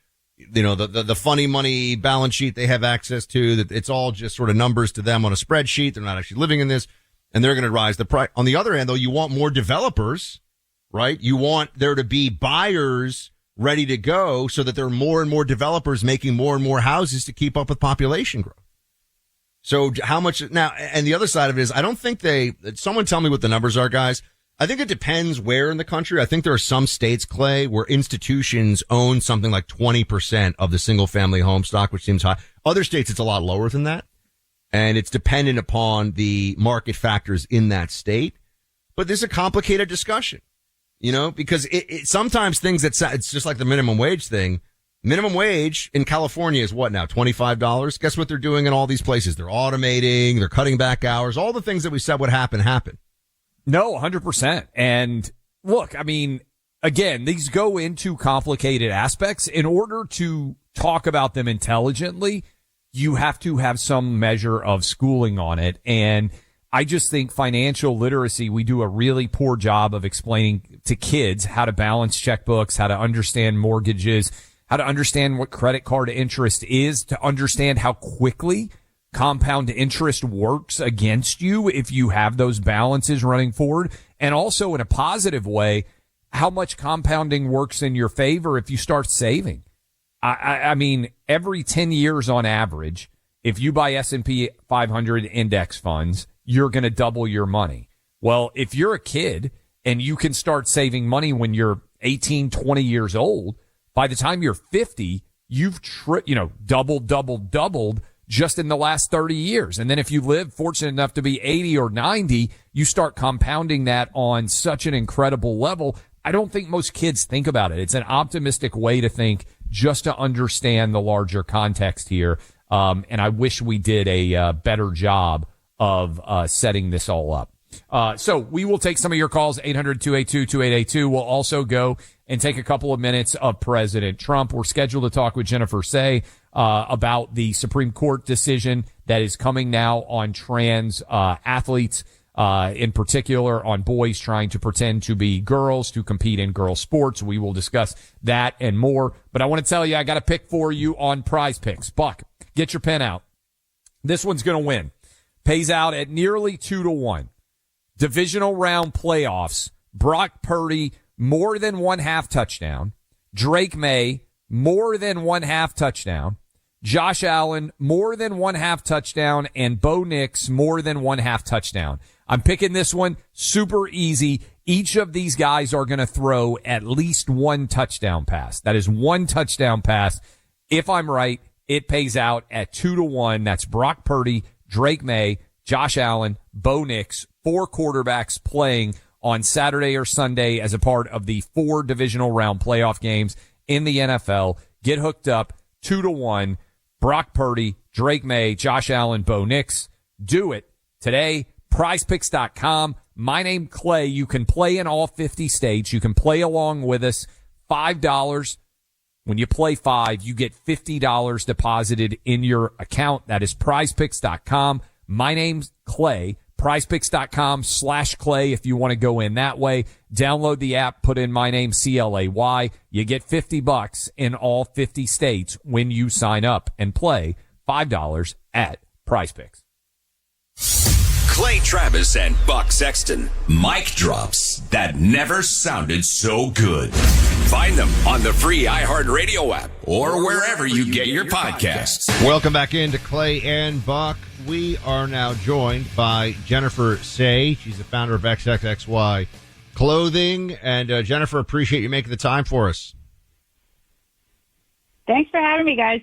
the funny money balance sheet they have access to, that it's all just sort of numbers to them on a spreadsheet. They're not actually living in this and they're going to rise the price. On the other hand, though, you want more developers, right? You want there to be buyers ready to go so that there are more and more developers making more and more houses to keep up with population growth. So how much now? And the other side of it is, I don't think someone tell me what the numbers are, guys. I think it depends where in the country. I think there are some states, Clay, where institutions own something like 20% of the single family home stock, which seems high. Other states, it's a lot lower than that. and it's dependent upon the market factors in that state. But this is a complicated discussion, because it sometimes things it's just like the minimum wage thing. Minimum wage in California is what now? $25? Guess what they're doing in all these places? They're automating, they're cutting back hours, all the things that we said would happen. No, 100%. And look, I mean, again, these go into complicated aspects. In order to talk about them intelligently, you have to have some measure of schooling on it. And I just think financial literacy, we do a really poor job of explaining to kids how to balance checkbooks, how to understand mortgages, how to understand what credit card interest is, to understand how quickly compound interest works against you if you have those balances running forward. And also in a positive way, how much compounding works in your favor if you start saving. I mean, every 10 years on average, if you buy S&P 500 index funds, you're going to double your money. Well, if you're a kid and you can start saving money when you're 18, 20 years old, by the time you're 50, you've doubled just in the last 30 years. And then if you live fortunate enough to be 80 or 90, you start compounding that on such an incredible level. I don't think most kids think about it. It's an optimistic way to think just to understand the larger context here. And I wish we did a better job of setting this all up. So we will take some of your calls, 800-282-2882. We'll also go and take a couple of minutes of President Trump. We're scheduled to talk with Jennifer Say about the Supreme Court decision that is coming now on trans athletes, in particular on boys trying to pretend to be girls to compete in girl sports. We will discuss that and more. But I want to tell you, I got a pick for you on Prize Picks. Buck, get your pen out. This one's going to win. Pays out at nearly 2-1. Divisional round playoffs. Brock Purdy, more than 1/2 touchdown. Drake May, more than 1/2 touchdown. Josh Allen, more than 1/2 touchdown. And Bo Nix, more than 1/2 touchdown. I'm picking this one super easy. Each of these guys are going to throw at least one touchdown pass. That is one touchdown pass. If I'm right, it pays out at 2-1. That's Brock Purdy, Drake May, Josh Allen, Bo Nix, 4 quarterbacks playing on Saturday or Sunday as a part of the 4 divisional round playoff games in the NFL. Get hooked up, 2-1. Brock Purdy, Drake May, Josh Allen, Bo Nix. Do it today. PrizePicks.com. My name, Clay. You can play in all 50 states. You can play along with us. $5. When you play 5, you get $50 deposited in your account. That is PrizePicks.com. My name's Clay. PrizePicks.com/Clay if you want to go in that way. Download the app, put in my name, CLAY. You get $50 in all 50 states when you sign up and play $5 at PrizePicks. Clay Travis and Buck Sexton. Mic drops that never sounded so good. Find them on the free iHeartRadio app or wherever you get your podcasts. Welcome back into Clay and Buck. We are now joined by Jennifer Say. She's the founder of XXXY Clothing. And Jennifer, appreciate you making the time for us. Thanks for having me, guys.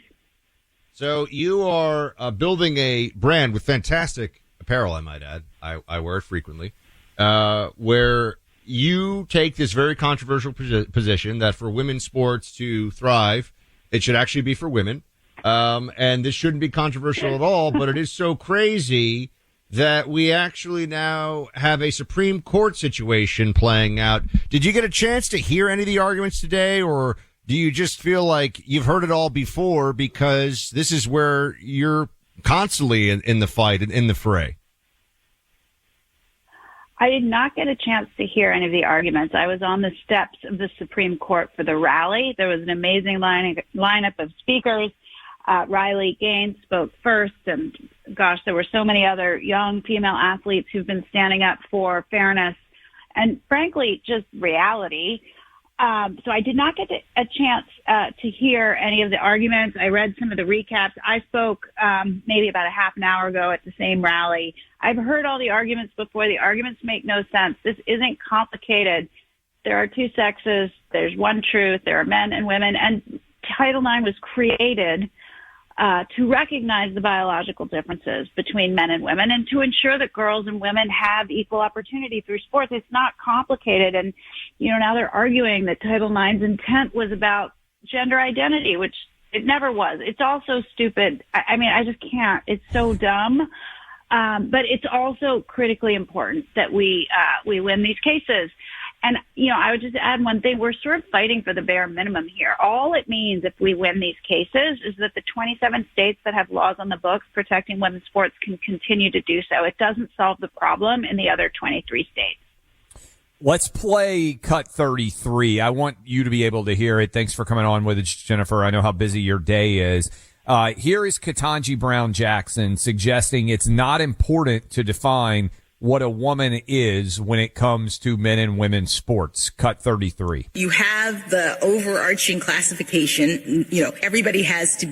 So you are building a brand with fantastic apparel, I might add. I wear it frequently, where you take this very controversial position that for women's sports to thrive, it should actually be for women. And this shouldn't be controversial at all, but it is so crazy that we actually now have a Supreme Court situation playing out. Did you get a chance to hear any of the arguments today, or do you just feel like you've heard it all before because this is where you're constantly in the fight and in the fray? I did not get a chance to hear any of the arguments. I was on the steps of the Supreme Court for the rally. There was an amazing lineup of speakers. Riley Gaines spoke first, and gosh, there were so many other young female athletes who've been standing up for fairness and, frankly, just reality. So I did not get a chance to hear any of the arguments. I read some of the recaps. I spoke maybe about a half an hour ago at the same rally. I've heard all the arguments before. The arguments make no sense. This isn't complicated. There are 2 sexes. There's one truth. There are men and women. And Title IX was created to recognize the biological differences between men and women and to ensure that girls and women have equal opportunity through sports. It's not complicated. And, now they're arguing that Title IX's intent was about gender identity, which it never was. It's also stupid. I mean, I just can't. It's so dumb. But it's also critically important that we win these cases. And, I would just add one thing. We're sort of fighting for the bare minimum here. All it means if we win these cases is that the 27 states that have laws on the books protecting women's sports can continue to do so. It doesn't solve the problem in the other 23 states. Let's play cut 33. I want you to be able to hear it. Thanks for coming on with us, Jennifer. I know how busy your day is. Here is Ketanji Brown Jackson suggesting it's not important to define what a woman is when it comes to men and women's sports. Cut 33. You have the overarching classification. Everybody has to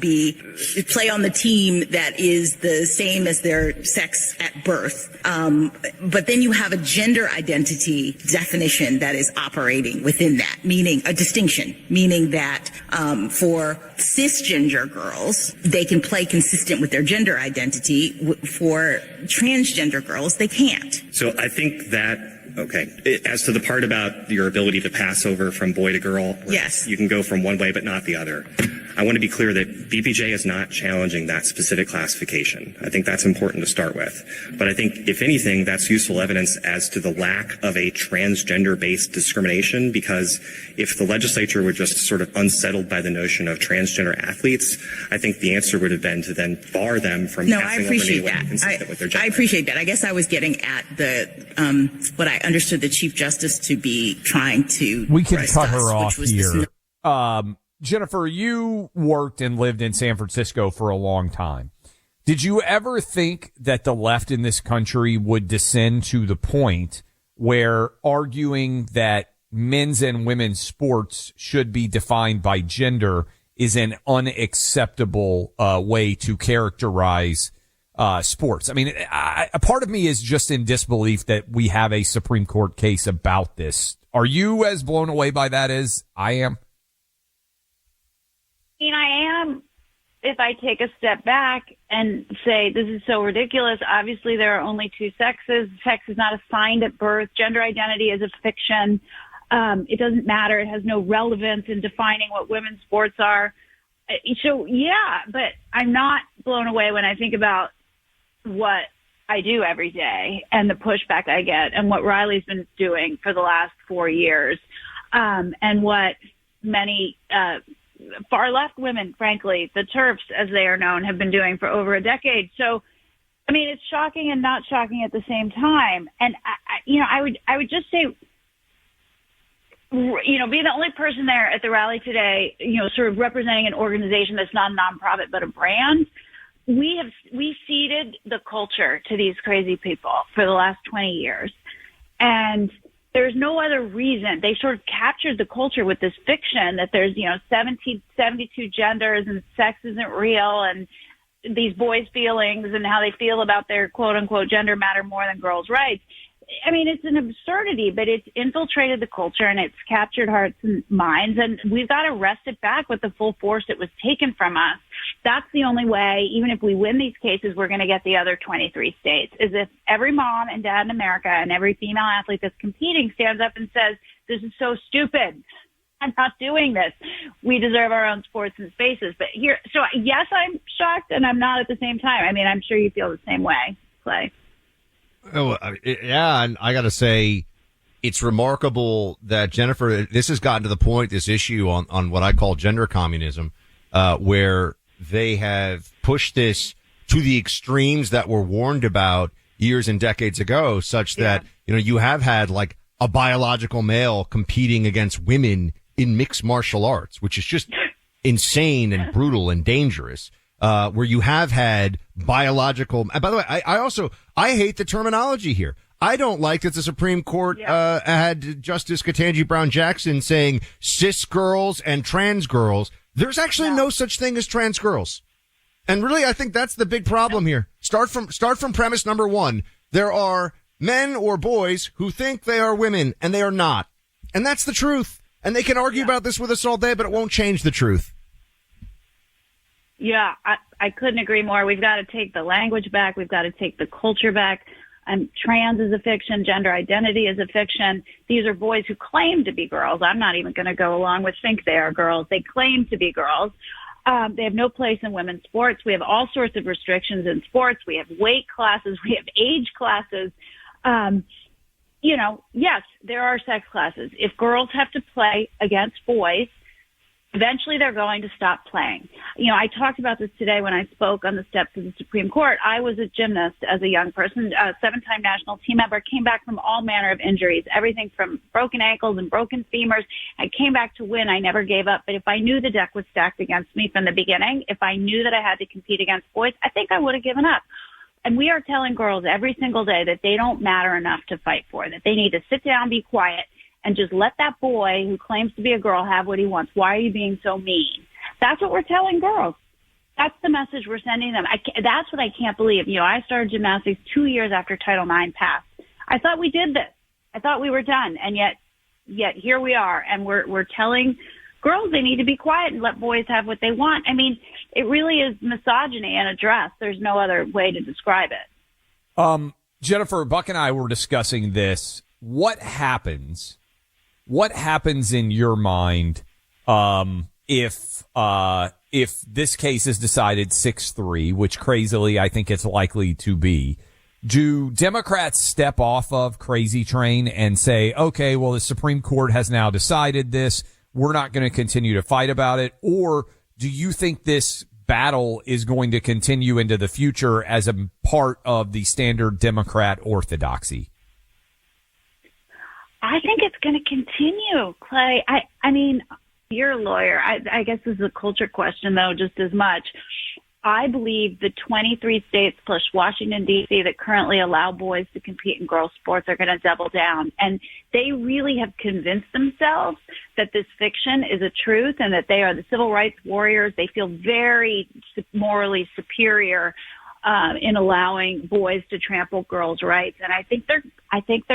play on the team that is the same as their sex at birth. But then you have a gender identity definition that is operating within that, meaning a distinction, meaning that for cisgender girls, they can play consistent with their gender identity. For transgender girls, they can't. So I think that, as to the part about your ability to pass over from boy to girl, yes, you can go from one way but not the other. I want to be clear that BPJ is not challenging that specific classification. I think that's important to start with. But I think, if anything, that's useful evidence as to the lack of a transgender-based discrimination, because if the legislature were just sort of unsettled by the notion of transgender athletes, I think the answer would have been to then bar them from passing over anyone consistent with their gender. I appreciate that. I guess I was getting at what I understood the Chief Justice to be trying to. We can cut her off here. Jennifer, you worked and lived in San Francisco for a long time. Did you ever think that the left in this country would descend to the point where arguing that men's and women's sports should be defined by gender is an unacceptable way to characterize sports? I mean, a part of me is just in disbelief that we have a Supreme Court case about this. Are you as blown away by that as I am? I am, if I take a step back and say this is so ridiculous. Obviously, there are only two sexes. Sex is not assigned at birth. Gender identity is a fiction. It doesn't matter. It has no relevance in defining what women's sports are. So, yeah, but I'm not blown away when I think about what I do every day and the pushback I get and what Riley's been doing for the last 4 years, and what many far left women, frankly, the TERFs as they are known, have been doing for over a decade. So, I mean, it's shocking and not shocking at the same time. And I would just say, being the only person there at the rally today, sort of representing an organization that's not a nonprofit but a brand, we seeded the culture to these crazy people for the last 20 years. And there's no other reason. They sort of captured the culture with this fiction that there's, 72 genders and sex isn't real, and these boys' feelings and how they feel about their quote unquote gender matter more than girls' rights. I mean, it's an absurdity, but it's infiltrated the culture and it's captured hearts and minds, and we've got to wrest it back with the full force it was taken from us. That's the only way, even if we win these cases, we're going to get the other 23 states, is if every mom and dad in America and every female athlete that's competing stands up and says, this is so stupid. I'm not doing this. We deserve our own sports and spaces. But here, so yes, I'm shocked and I'm not at the same time. I mean, I'm sure you feel the same way, Clay. Oh, yeah, and I got to say, it's remarkable that, Jennifer, this has gotten to the point, this issue on what I call gender communism, where they have pushed this to the extremes that were warned about years and decades ago, such that, you have had like a biological male competing against women in mixed martial arts, which is just insane and brutal and dangerous. Where you have had biological, and by the way, I hate the terminology here. I don't like that the Supreme Court, had Justice Ketanji Brown Jackson saying cis girls and trans girls. There's actually no such thing as trans girls. And really, I think that's the big problem here. Start from premise number one. There are men or boys who think they are women and they are not. And that's the truth. And they can argue about this with us all day, but it won't change the truth. Yeah, I couldn't agree more. We've got to take the language back. We've got to take the culture back. Trans is a fiction. Gender identity is a fiction. These are boys who claim to be girls. I'm not even going to go along with think they are girls. They claim to be girls. They have no place in women's sports. We have all sorts of restrictions in sports. We have weight classes. We have age classes. Yes, there are sex classes. If girls have to play against boys, eventually they're going to stop playing. I talked about this today when I spoke on the steps of the Supreme Court. I was a gymnast as a young person, a 7-time national team member, came back from all manner of injuries, everything from broken ankles and broken femurs. I came back to win. I never gave up. But if I knew the deck was stacked against me from the beginning, if I knew that I had to compete against boys, I think I would have given up. And we are telling girls every single day that they don't matter enough to fight for, that they need to sit down, be quiet, and just let that boy who claims to be a girl have what he wants. Why are you being so mean? That's what we're telling girls. That's the message we're sending them. That's what I can't believe. I started gymnastics 2 years after Title IX passed. I thought we did this. I thought we were done. And yet here we are. And we're telling girls they need to be quiet and let boys have what they want. I mean, it really is misogyny in a dress. There's no other way to describe it. Jennifer, Buck and I were discussing this. What happens in your mind if this case is decided 6-3, which crazily I think it's likely to be? Do Democrats step off of Crazy Train and say, okay, well, the Supreme Court has now decided this. We're not going to continue to fight about it? Or do you think this battle is going to continue into the future as a part of the standard Democrat orthodoxy? I think it's going to continue, Clay. I mean, you're a lawyer. I guess this is a culture question, though, just as much. I believe the 23 states plus Washington, D.C. that currently allow boys to compete in girls' sports are going to double down. And they really have convinced themselves that this fiction is a truth and that they are the civil rights warriors. They feel very morally superior in allowing boys to trample girls' rights. And I think they're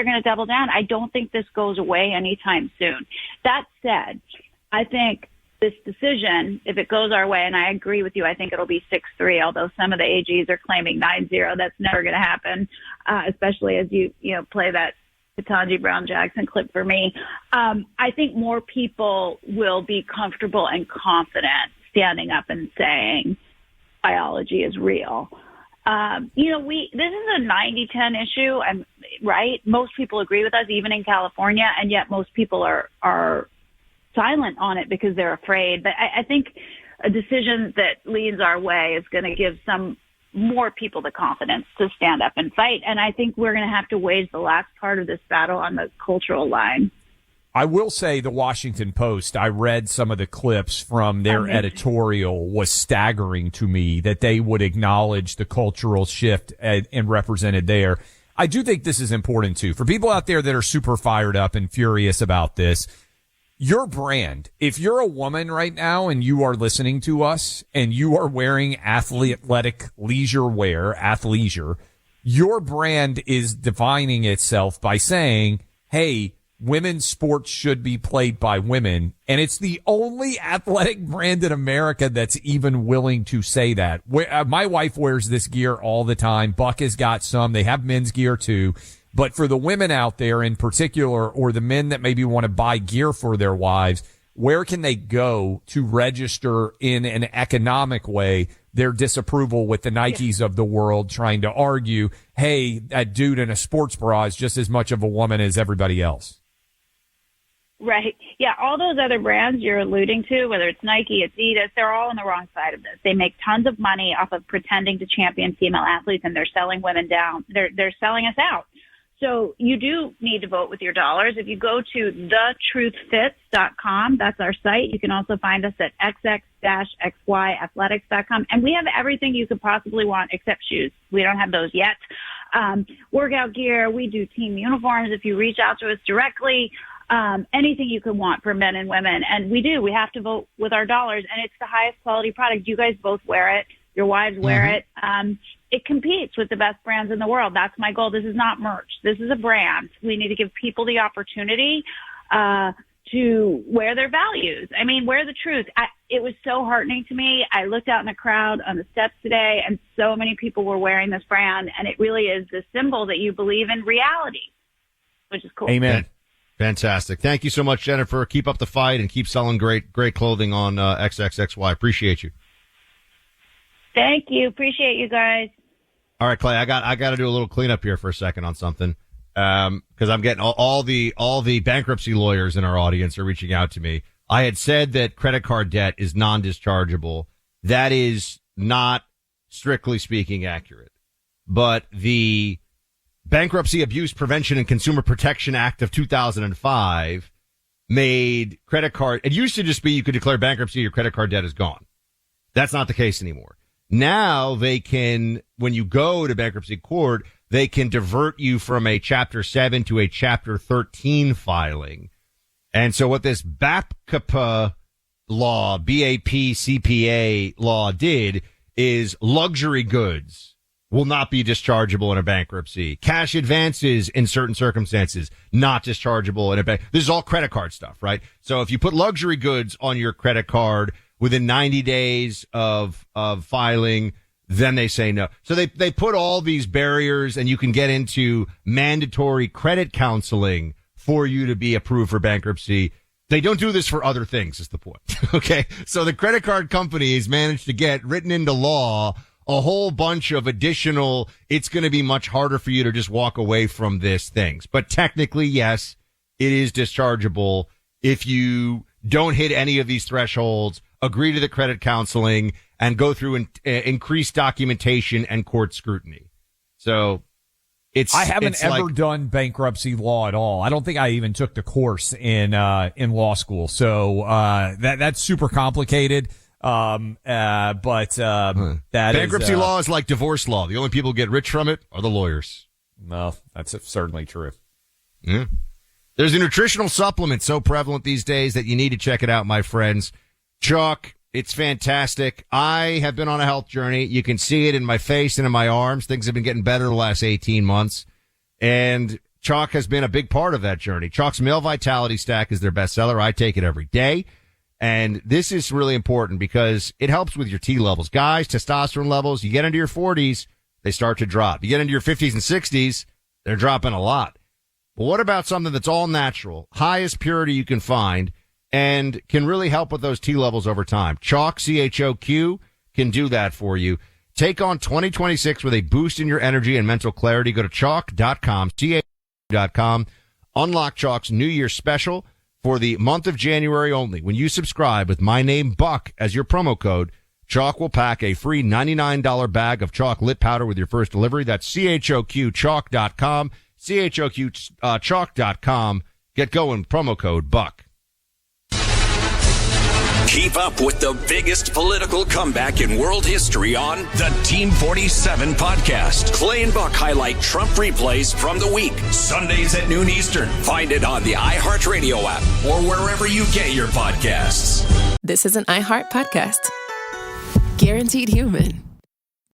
going to double down. I don't think this goes away anytime soon. That said, I think this decision, if it goes our way, and I agree with you, I think it'll be 6-3, although some of the AGs are claiming 9-0. That's never going to happen, especially as you play that Ketanji Brown Jackson clip for me. I think more people will be comfortable and confident standing up and saying biology is real. This is a 90-10 issue, right? Most people agree with us, even in California, and yet most people are silent on it because they're afraid. But I think a decision that leans our way is going to give some more people the confidence to stand up and fight. And I think we're going to have to wage the last part of this battle on the cultural line. I will say the Washington Post, I read some of the clips from their editorial, was staggering to me that they would acknowledge the cultural shift and represented there. I do think this is important too. For people out there that are super fired up and furious about this, your brand, if you're a woman right now and you are listening to us and you are wearing athletic leisure wear, athleisure, your brand is defining itself by saying, hey, women's sports should be played by women. And it's the only athletic brand in America that's even willing to say that. My wife wears this gear all the time. Buck has got some. They have men's gear too. But for the women out there in particular, or the men that maybe want to buy gear for their wives, where can they go to register in an economic way their disapproval with the Nikes of the world, trying to argue, hey, that dude in a sports bra is just as much of a woman as everybody else? Right. Yeah, all those other brands you're alluding to, whether it's Nike, Adidas, they're all on the wrong side of this. They make tons of money off of pretending to champion female athletes, and they're selling women down. They're selling us out. So you do need to vote with your dollars. If you go to thetruthfits.com, that's our site. You can also find us at xx-xyathletics.com. And we have everything you could possibly want except shoes. We don't have those yet. Workout gear. We do team uniforms. If you reach out to us directly, anything you could want for men and women. And we do. We have to vote with our dollars. And it's the highest quality product. You guys both wear it. Your wives wear it. It competes with the best brands in the world. That's my goal. This is not merch. This is a brand. We need to give people the opportunity to wear their values. I mean, wear the truth. it was so heartening to me. I looked out in the crowd on the steps today, and so many people were wearing this brand, and it really is the symbol that you believe in reality, which is cool. Amen. Fantastic. Thank you so much, Jennifer. Keep up the fight and keep selling great clothing on XXXY. Appreciate you. Thank you. Appreciate you guys. All right, Clay, I got to do a little cleanup here for a second on something. Cause I'm getting all the bankruptcy lawyers in our audience are reaching out to me. I had said that credit card debt is non-dischargeable. That is not strictly speaking accurate, but the Bankruptcy Abuse Prevention and Consumer Protection Act of 2005 made credit card, it used to just be you could declare bankruptcy, your credit card debt is gone. That's not the case anymore. Now they can, when you go to bankruptcy court, they can divert you from a Chapter 7 to a Chapter 13 filing. And so what this BAPCPA law, BAPCPA law did is luxury goods will not be dischargeable in a bankruptcy. Cash advances in certain circumstances, not dischargeable in a bank. This is all credit card stuff, right? So if you put luxury goods on your credit card within 90 days of filing, then they say no. So they put all these barriers, and you can get into mandatory credit counseling for you to be approved for bankruptcy. They don't do this for other things, is the point. Okay. So the credit card companies managed to get written into law a whole bunch of additional, it's going to be much harder for you to just walk away from this things. But technically, yes, it is dischargeable if you don't hit any of these thresholds, agree to the credit counseling, and go through increased documentation and court scrutiny. So I haven't ever done bankruptcy law at all. I don't think I even took the course in law school. So that's super complicated. Bankruptcy law is like divorce law. The only people who get rich from it are the lawyers. Well, that's certainly true. Yeah. There's a nutritional supplement so prevalent these days that you need to check it out, my friends. Chalk, it's fantastic. I have been on a health journey. You can see it in my face and in my arms. Things have been getting better the last 18 months. And Chalk has been a big part of that journey. Chalk's Male Vitality Stack is their bestseller. I take it every day. And this is really important because it helps with your T levels. Guys, testosterone levels, you get into your 40s, they start to drop. You get into your 50s and 60s, they're dropping a lot. But what about something that's all natural, highest purity you can find, and can really help with those T levels over time? Chalk, CHOQ, can do that for you. Take on 2026 with a boost in your energy and mental clarity. Go to chalk.com, CHOQ.com. Unlock Chalk's New Year special for the month of January only. When you subscribe with my name, Buck, as your promo code, Chalk will pack a free $99 bag of Chalk Lip Powder with your first delivery. That's CHOQ, chalk.com, CHOQ, chalk.com. Get going, promo code Buck. Keep up with the biggest political comeback in world history on the Team 47 podcast. Clay and Buck highlight Trump replays from the week. Sundays at noon Eastern. Find it on the iHeartRadio app or wherever you get your podcasts. This is an iHeart podcast. Guaranteed human.